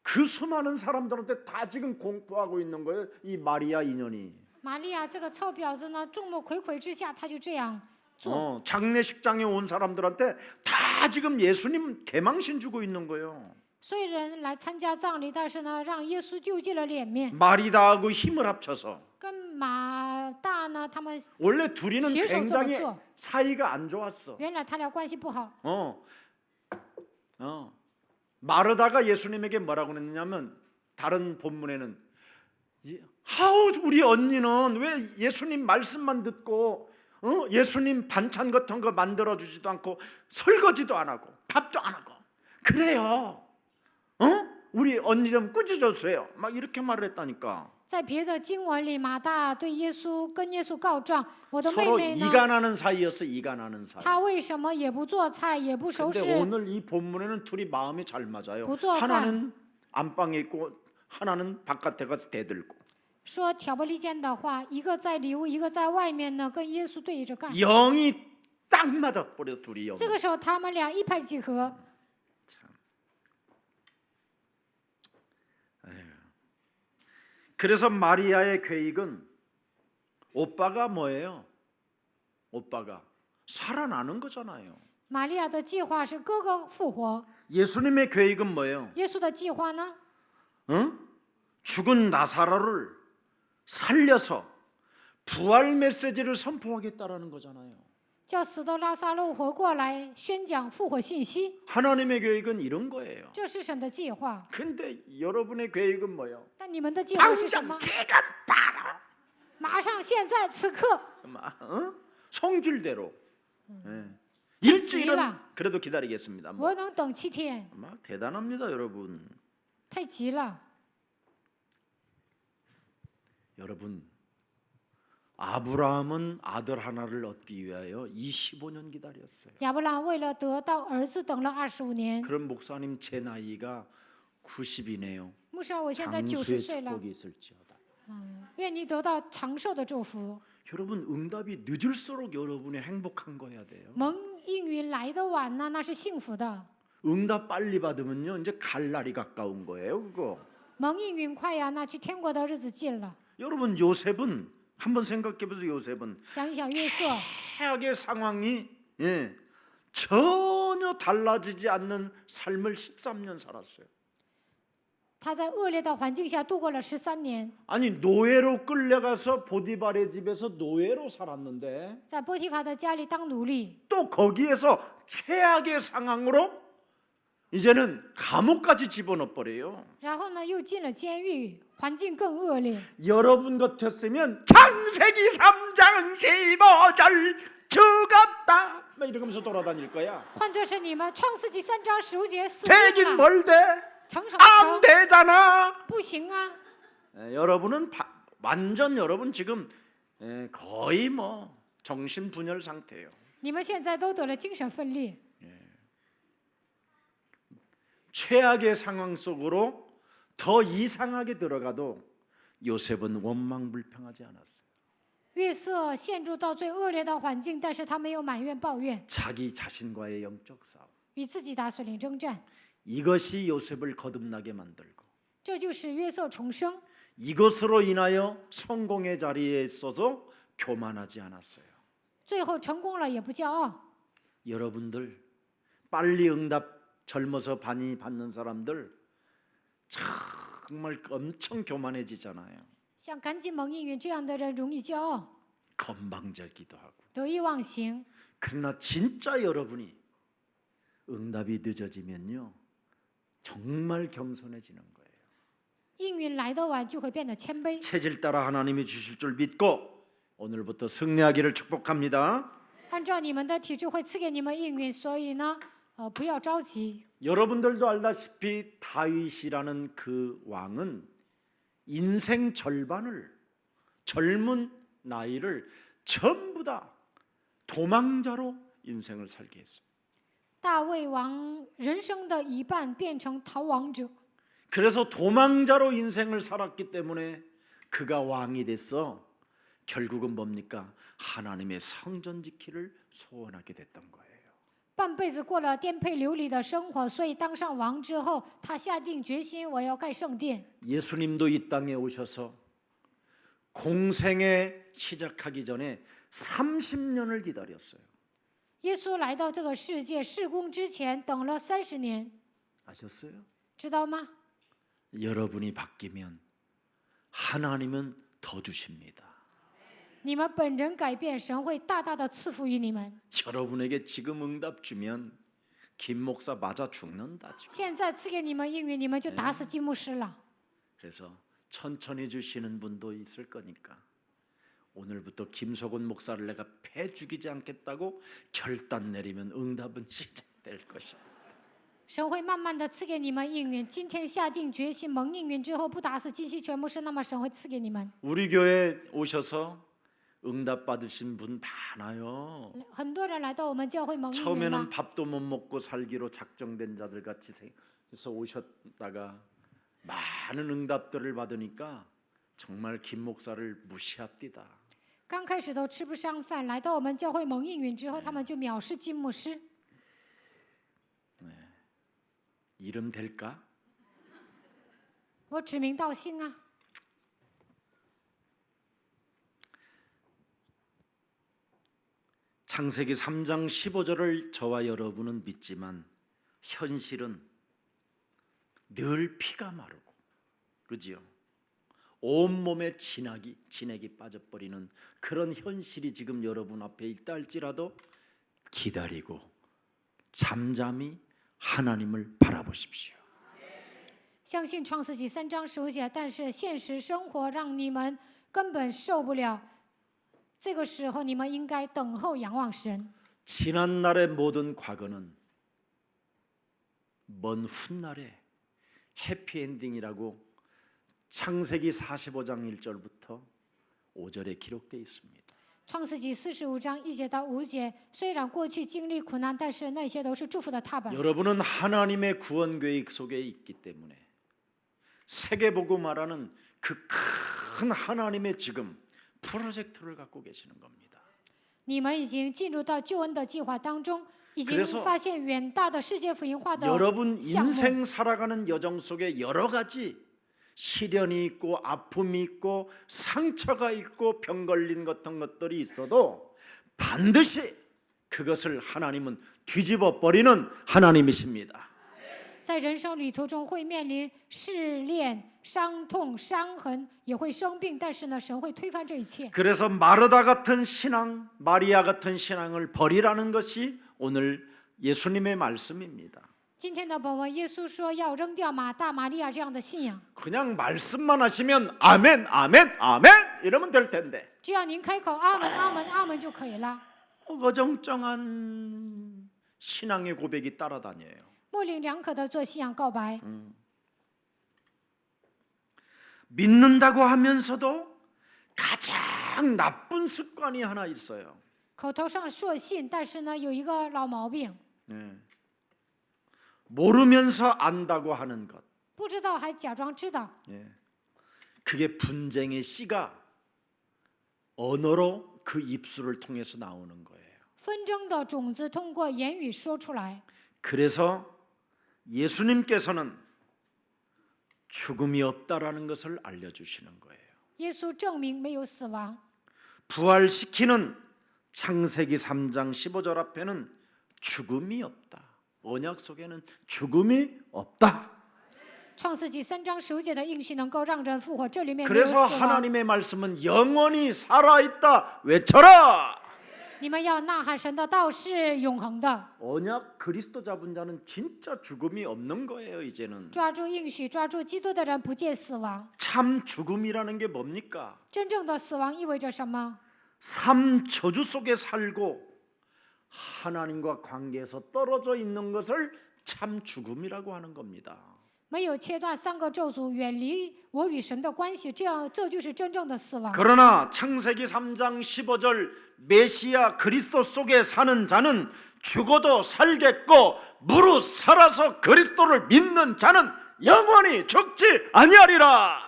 그 수많은 사람들한테 다 지금 공포하고 있는 거예요. 이 마리아 인연이.
玛利亚这个臭婊子呢，众目睽睽之下，他就这样做。
장례식장에 온 사람들한테 다 지금 예수님 개망신 주고 있는 거예요.
所以人来参加葬礼，但是呢，让耶稣丢尽了脸面。
마리다하고 힘을 합쳐서
跟马大呢，他们
원래 둘이는
携手
굉장히
这么做。
사이가 안 좋았어.
原来他俩关系不好。
마르다가 예수님에게 뭐라고 했느냐면 다른 본문에는 하우 우리 언니는 왜 예수님 말씀만 듣고 예수님 반찬 같은 거 만들어 주지도 않고 설거지도 안 하고 밥도 안 하고 그래요. 우리 언니 좀 꾸짖어 주세요. 막 이렇게 말을 했다니까.
在别的经文里，马大对耶稣跟耶稣告状：“我的妹
서로
妹呢？
이간하는 사이였어. 이간하는 사이.
她为什么也不做菜，也不收
근데
拾？
오늘 이 본문에는 둘이 마음이 잘 맞아요.
부조화.
하나는 안방에 있고 하나는 바깥에 가서 대들고.
说挑拨离间的话，一个在里屋，一个在外面呢，跟耶稣对着干。
영이 딱 맞아 버려 둘이 영.
这个时候，他们俩一拍即合。
그래서 마리아의 계획은 오빠가 뭐예요? 오빠가 살아나는 거잖아요.
玛利亚的计划是哥哥复活，
예수님의 계획은 뭐예요?
耶稣的计划呢？
죽은 나사로를 살려서 부활 메시지를 선포하겠다라는 거잖아요.
叫死的拉撒路活过来，宣讲复活信息。
하나님의 계획은 이런 거예요.
这是神的计划。
근데 여러분의 계획은 뭐예요?
但你们的计划是什么
당장 ？ 지금 바로
马上，现在，此刻，
성질대로. 예.
기라.
일주일은 그래도 기다리겠습니다. 뭐.
我能等7天，
대단합니다, 여러분.
太急了。
여러분, 아브라함은 아들 하나를 얻기 위하여 25년 기다렸어요.
亚伯兰为了得到儿子，等了25年。
그럼 목사님 제 나이가 90이네요.
牧师，我现在90
장수의
岁了，
축복이 있을지어다.
愿你得到长寿的祝福。
여러분 응답이 늦을수록 여러분이 행복한 거야 돼요.
蒙应允来得晚呢，那是幸福的；
응답 빨리 받으면요 이제 갈 날이 가까운 거예요. 그거.
蒙应允快呀，那去天国的日子近了。
여러분 요셉은 한번 생각해 보세요. 요셉은
想一想约瑟，
최악의 상황이 전혀 달라지지 않는 삶을 13년 살았어요.
他在恶劣的环境下度过了13年，
아니 노예로 끌려가서 보디발의 집에서 노예로 살았는데
在波提法的家里当奴隶，
또 거기에서 최악의 상황으로 이제는 감옥까지 집어넣어 버려요.
然后呢又进了监狱，环境更恶劣。
여러분 같았으면 창세기 3장 15절 죽었다 막 이러면서 돌아다닐 거야.
换作是你们，创世纪3章15节死
되긴
定了，
뭘 돼?
成什么
안
成？
되잖아.
不行啊！
여러분은 완전 여러분 지금 거의 뭐 정신분열 상태예요.
你们现在都得了精神分裂，
최악의 상황 속으로 더 이상하게 들어가도 요셉은 원망불평하지 않았어요.
约瑟陷入到最恶劣的环境，但是他没有埋怨抱怨，
자기 자신과의 영적 싸움.
与自己打属灵征战，
이것이 요셉을 거듭나게 만들고
这就使约瑟重生。
이것으로 인하여 성공의 자리에 있어서 교만하지 않았어요.
最后成功了也不骄傲。
여러분들 빨리 응답 젊어서 많이 받는 사람들 정말 엄청 교만해지잖아요.
像赶紧蒙应允这样的人容易骄傲，
건방지기도 하고.
得意忘形。
그러나 진짜 여러분이 응답이 늦어지면요 정말 겸손해지는 거예요.
应允来得晚，就会变得谦卑。
체질 따라 하나님이 주실 줄 믿고 오늘부터 승리하기를 축복합니다.
按照你们的体质会赐给你们应允，所以呢，不要着急。
여러분들도 알다시피 다윗이라는 그 왕은 인생 절반을 젊은 나이를 전부 다 도망자로 인생을 살게 했어요.
大卫王人生的一半变成逃亡者，
그래서 도망자로 인생을 살았기 때문에 그가 왕이 됐어. 결국은 뭡니까? 하나님의 성전 지키를 소원하게 됐던 거예요.
半辈子过了颠沛流离的生活，所以当上王之后，他下定决心，我要盖圣殿。
예수님도 이 땅에 오셔서 공생에 시작하기 전에 30년을 기다렸어요.
耶稣来到这个世界事工之前，等了30年，
아셨어요?
知道吗？
여러분이 바뀌면 하나님은 더 주십니다.
你们本人改变，神会大大的赐福于你们。
여러분에게 지금 응답 주면 김 목사 맞아 죽는다 지금.
现在赐给你们应允，你们就打死金牧师了。
그래서 천천히 주시는 분도 있을 거니까 오늘부터 김석원 목사를 내가 패 죽이지 않겠다고 결단 내리면 응답은 시작될 것입니다.
神会慢慢的赐给你们应允。今天下定决心蒙应允之后，不打死金希全牧师，那么神会赐给你们。
우리 교회 오셔서 응답 받으신 분 많아요.
很多人来到我们教会蒙应允
처음에는
了，
밥도 못 먹고 살기로 작정된 자들 같이 해서 오셨다가 많은 응답들을 받으니까 정말 김 목사를 무시합디다.
刚开始都吃不上饭，来到我们教会蒙应允之后，他们就藐视金牧师。
이름 될까?
我指名道姓啊！
창세기 3장 15절을 저와 여러분은 믿지만 현실은 늘 피가 마르고 그지요? 온몸에 진액이 빠져버리는 그런 현실이 지금 여러분 앞에 있다 할지라도 기다리고 잠잠히 하나님을 바라보십시오.
相信创世纪3章15节，但是现实生活让你们根本受不了。这个时候，你们应该等候仰望神。
지난날의 모든 과거는 먼 훗날의 해피엔딩이라고 창세기 45장 1절부터 5절에 기록되어 있습니다.
创世纪45章1节到5节，虽然过去经历苦难，但是那些都是祝福的踏板。
여러분은 하나님의 구원 계획 속에 있기 때문에 세계보고 말하는 그 큰 하나님의 지금 프로젝트를 갖고 계시는 겁니다.
你们已经进入到救恩的计划当中，已经
그래서
发现远大的世界福音化的
여러분
项目。
인생 살아가는 여정 속에 여러 가지 시련이 있고 아픔이 있고 상처가 있고 병 걸린 같은 것들이 있어도 반드시 그것을 하나님은 뒤집어 버리는 하나님이십니다.
在人生旅途中会面临试炼、伤痛、伤痕，也会生病，但是呢，神会推翻这一切。
그래서 마르다 같은 신앙, 마리아 같은 신앙을 버리라는 것이 오늘 예수님의 말씀입니다.
今天的本文，耶稣说要扔掉马大、玛利亚这样的信仰。
그냥 말씀만 하시면 아멘, 아멘, 아멘 이러면 될 텐데
只要您开口阿门、阿门、阿门就可以了。
어정쩡한 신앙의 고백이 따라다녀요.
模棱两可的做信仰告白，
믿는다고 하면서도 가장 나쁜 습관이 하나 있어요.
口头上说信，但是呢，有一个老毛病，
네. 모르면서 안다고 하는 것.
不知道还假装知道。
예. 그게 분쟁의 씨가 언어로 그 입술을 통해서 나오는 거예요.
纷争的种子通过言语说出来。
그래서 예수님께서는 죽음이 없다라는 것을 알려주시는 거예요.
耶稣证明没有死亡。
부활시키는 창세기 3장 15절 앞에는 죽음이 없다. 언약 속에는 죽음이 없다.
创世纪3章15节的应许能够让人复活，这里面没有死
그래서
亡。
하나님의 말씀은 영원히 살아있다. 외쳐라.
你们要呐喊，神的道是永恒的。
언약 그리스도 잡은 자는 진짜 죽음이 없는 거예요. 이제는
抓住应许、抓住基督的人不见死亡。
참 죽음이라는 게 뭡니까?
真正的死亡意味着什么？
삶 저주 속에 살고 하나님과 관계에서 떨어져 있는 것을 참 죽음이라고 하는 겁니다.
没有切断3个咒诅，远离我与神的关系，这就是真正的死亡。
그러나 창세기 3장 15절 메시아 그리스도 속에 사는 자는 죽어도 살겠고 무릇 살아서 그리스도를 믿는 자는 영원히 죽지 아니하리라.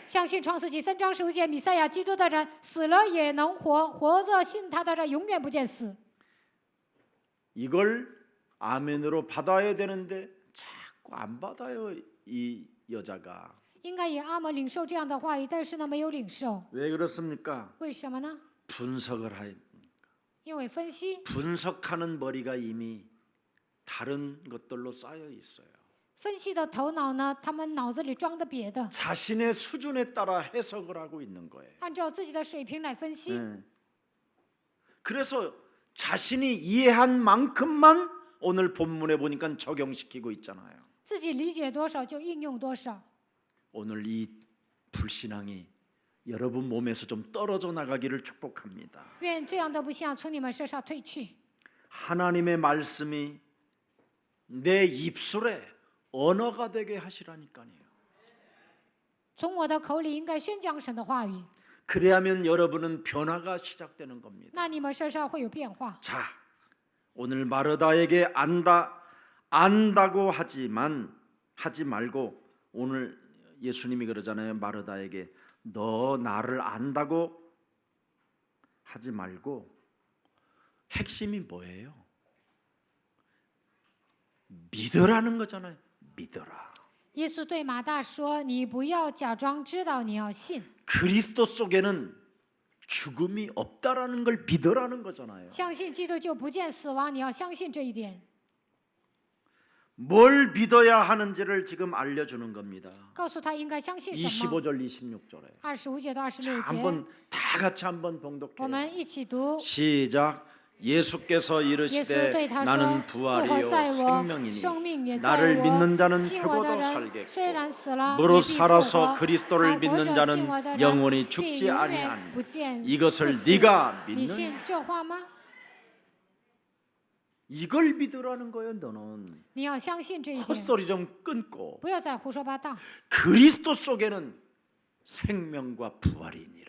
相信创世纪3章15节，弥赛亚基督的人死了也能活，活着信他的人永远不见死。
이걸 아멘으로 받아야 되는데 자꾸 안 받아요. 이 여자가.
应该以阿门领受这样的话语，但是呢，没有领受，
왜 그렇습니까?
为什么呢？
분석을 하
因为分析，
분석하는 머리가 이미 다른 것들로 쌓여 있어요.
分析的头脑呢，他们脑子里装的别的，
자신의 수준에 따라 해석을 하고 있는 거예요.
按照自己的水平来分析。
네. 그래서 자신이 이해한 만큼만 오늘 본문에 보니까 적용시키고 있잖아요.
自己理解多少就应用多少。
오늘 이 불신앙이 여러분 몸에서 좀 떨어져 나가기를 축복합니다.
愿这样的不幸从你们身上退去。
하나님의 말씀이 내 입술에 언어가 되게 하시라니까요.
从我的口里应该宣讲神的话语，
그래야면 여러분은 변화가 시작되는 겁니다.
那你们身上会有变化。
자, 오늘 마르다에게 안다고 하지 말고 오늘 예수님이 그러잖아요. 마르다에게 너 나를 안다고 하지 말고 핵심이 뭐예요? 믿으라는 거잖아요. 믿어라.
耶稣对马大说：“你不要假装知道，你要信。
그리스도 속에는 죽음이 없다라는 걸 믿으라는 거잖아요.
相信基督就不见死亡，你要相信这一点。
뭘 믿어야 하는지를 지금 알려주는 겁니다.
告诉他应该相信什么。
25절 26절에
25节到26节，
한번 다 같이 한번
我
봉독해요.
们一起读。
시작. 예수께서
耶稣
이르시되
对他
나는
说：“复活
부활이요
在我，
생명이니
生命也在
나를
我。
믿는 자는
信我的
죽어도
人
살겠고
虽然死了，也
무릇
必复
살아서
活。
그리스도를
凡活
믿는
着
자는
信我的人
영원히
必
죽지
永远
아니하니
不见
이것을
不死
네가
你
믿느냐?
信这话吗？
이걸 믿으라는 거예요. 너는
你要相信这一点，
헛소리 좀 끊고
不要再胡说八道。
그리스도 속에는 생명과 부활이니라.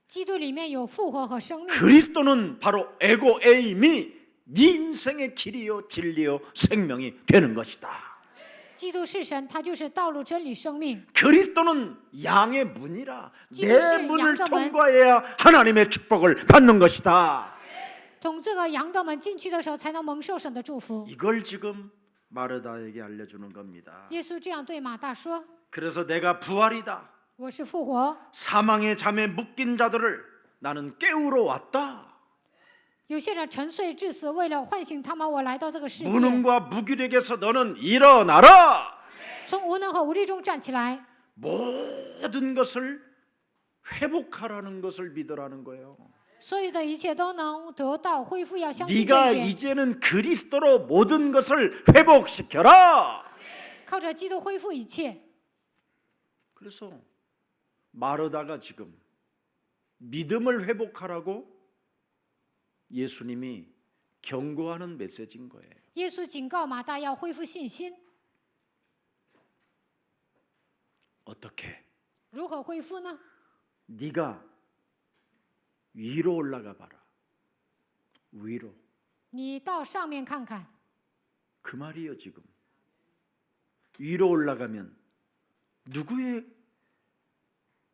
基督里面有复活和生命，
그리스도는 바로 에고 에임이 네 인생의 길이요 진리요 생명이 되는 것이다.
基督是神，他就是道路、真理、生命。
그리스도는 양의 문이라 내
지도실
문을
양도 문.
통과해야 하나님의 축복을 받는 것이다.
从这个羊的门进去的时候，才能蒙受神的祝福。
이걸 지금 마르다에게 알려주는 겁니다.
耶稣这样对马大说
그래서 내가 부활이다. ：“
我是复活，
사망의 잠에 묶인 자들을 나는 깨우러 왔다.
有些人沉睡致死，为了唤醒他们，我来到这个世界，
무능과 무기력에서 너는 일어나라.
从无能和无力中站起来，
모든 것을 회복하라는 것을 믿으라는 거예요.
所有的一切都能得到恢复，要相信
네가
这一点。
이제는 그리스도로 모든 것을 회복시켜라.
靠着基督恢复一切。
그래서 마르다가 지금 믿음을 회복하라고 예수님이 경고하는 메시지인 거예요.
耶稣警告马大要恢复信心，
어떻게?
如何恢复呢？
네가 위로 올라가 봐라. 위로.
你到上面看看，
그 말이에요 지금. 위로 올라가면 누구의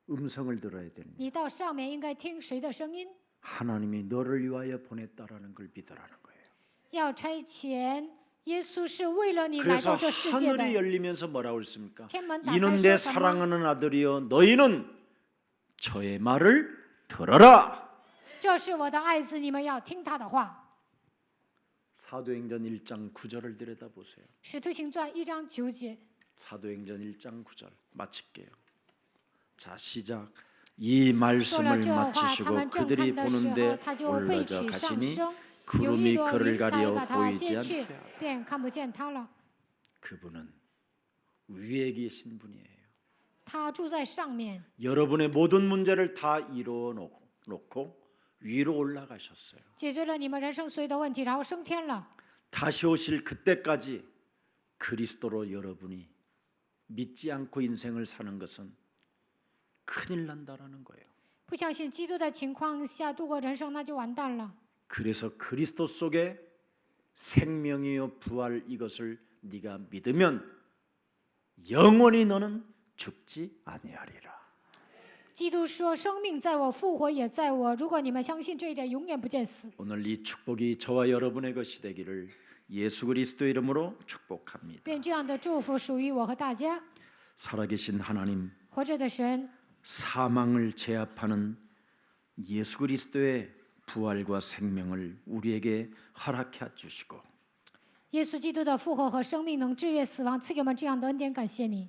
음성을 들어야 되느냐?
你到上面应该听谁的声音？
하나님이 너를 위하여 보냈다라는 걸 믿으라는 거예요.
要差遣耶稣是为了你来
그래서
到这世界
하늘이
的。
열리면서 뭐라고 했습니까?
天门打开
이는
说
내
什么？
사랑하는 아들이여 너희는 저의 말을 들어라.
这是我的爱子，你们要听他的话。
사도행전 1장 9절을 들여다보세요.
使徒行传1章9节，
사도행전 1장 9절 마칠게요. 자 시작. 이
说了
말씀을
这话，他
마치시고
们正
그들이
看的时候，
보는데
他就被
올라져
举上
가시니
升，有
구름이
一朵
그를
云彩
가려
把他
보이지
接去
않게 하라. ，
便看不见他了。
그분은 위에 계신 분이에요.
他住在上面，
여러분의 모든 문제를 다 이루어 놓고 위로 올라가셨어요.
解决了你们人生所有的问题，然后升天了。
다시 오실 그때까지 그리스도로 여러분이 믿지 않고 인생을 사는 것은 큰일 난다라는 거예요.
不相信基督的情况下度过人生，那就完蛋了。
그래서 그리스도 속에 생명이요 부활 이것을 네가 믿으면 영원히 너는 죽지 아니하리라.
基督说：“生命在我，复活也在我。如果你们相信这一点，永远不见死。”
오늘 이 축복이 저와 여러분의 것이 되기를 예수 그리스도 이름으로 축복합니다.
愿这样的祝福属于我和大家。
살아계신 하나님,
活着的神，
사망을 제압하는 예수 그리스도의 부활과 생명을 우리에게 허락해 주시고
耶稣基督的复活和生命能制约死亡，赐给我们这样的恩典，感谢你。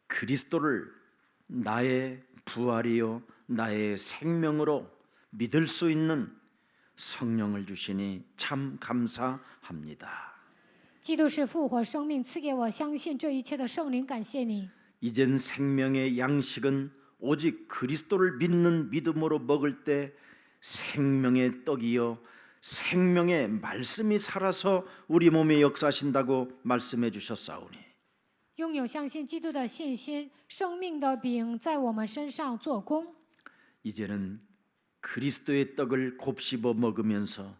그리스도를 나의 부활이요 나의 생명으로 믿을 수 있는 성령을 주시니 참 감사합니다.
基督是复活生命，赐给我相信这一切的圣灵，感谢你。
이젠 생명의 양식은 오직 그리스도를 믿는 믿음으로 먹을 때 생명의 떡이요 생명의 말씀이 살아서 우리 몸에 역사하신다고 말씀해 주셨사오니
拥有相信基督的信心，生命的饼在我们身上做工。
이제는 그리스도의 떡을 곱씹어 먹으면서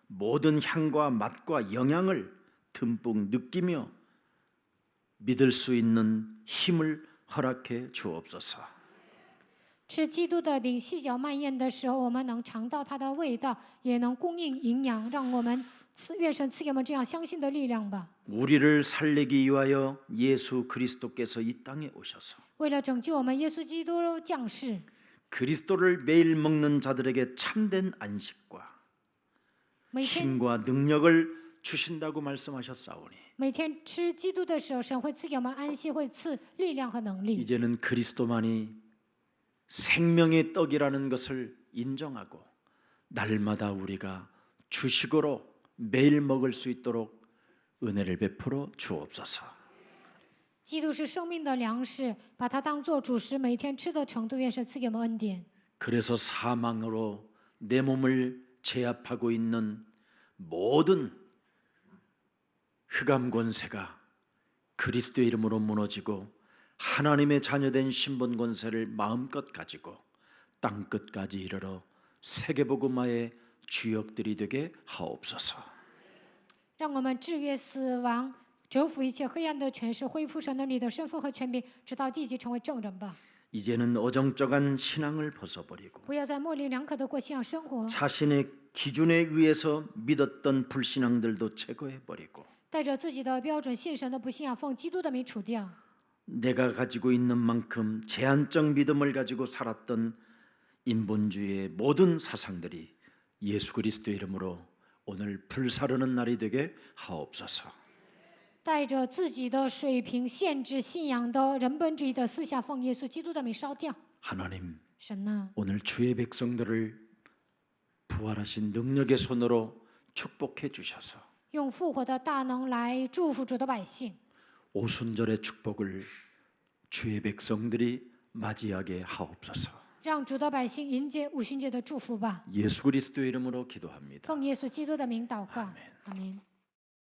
모든 향과 맛과 영양을 듬뿍 느끼며 믿을 수 있는 힘을 허락해 주옵소서.
吃基督的饼，细嚼慢咽的时候，我们能尝到它的味道，也能供应营养，让我们愿神赐给我们这样相信的力量吧。
우리를 살리기 위하여 예수 그리스도께서 이 땅에 오셔서
为了拯救我们，耶稣基督降世，
그리스도를 매일 먹는 자들에게 참된 안식과
每天
힘과 능력을 주신다고 말씀하셨사오니
每天吃基督的时候，神会赐给我们安息，会赐力量和能力。
이제는 그리스도만이 생명의 떡이라는 것을 인정하고 날마다 우리가 주식으로 매일 먹을 수 있도록 은혜를 베풀어 주옵소서.
基督是生命的粮食，把它当做主食，每天吃的程度，愿神赐给我们恩典。
그래서 사망으로 내 몸을 제압하고 있는 모든 흑암 권세가 그리스도의 이름으로 무너지고 하나님의 자녀된 신분 권세를 마음껏 가지고 땅 끝까지 이르러 세계복음화의 주역들이 되게 하옵소서.
让我们制约死亡，折服一切黑暗的权势，恢复神的你的身份和权柄，直到地极成为证人吧。
이제는 어정쩡한 신앙을 벗어버리고
不要再模棱两可的过信仰生活，
자신의 기준에 의해서 믿었던 불신앙들도 제거해버리고
带着自己的标准信神的不信仰，奉基督的名除掉。
내가 가지고 있는 만큼 제한적 믿음을 가지고 살았던 인본주의의 모든 사상들이 예수 그리스도의 이름으로 오늘 불사르는 날이 되게 하옵소서.
带着自己的水平限制信仰的人本主义的思想，奉耶稣基督的名烧掉。
하나님,
神呐，
오늘 주의 백성들을 부활하신 능력의 손으로 축복해 주셔서
用复活的大能来祝福主的百姓，
오순절의 축복을 주의 백성들이 맞이하게 하옵소서.
让主的百姓迎接五旬节的祝福吧。
예수 그리스도의 이름으로 기도합니다.
奉耶稣基督的名祷告，阿门。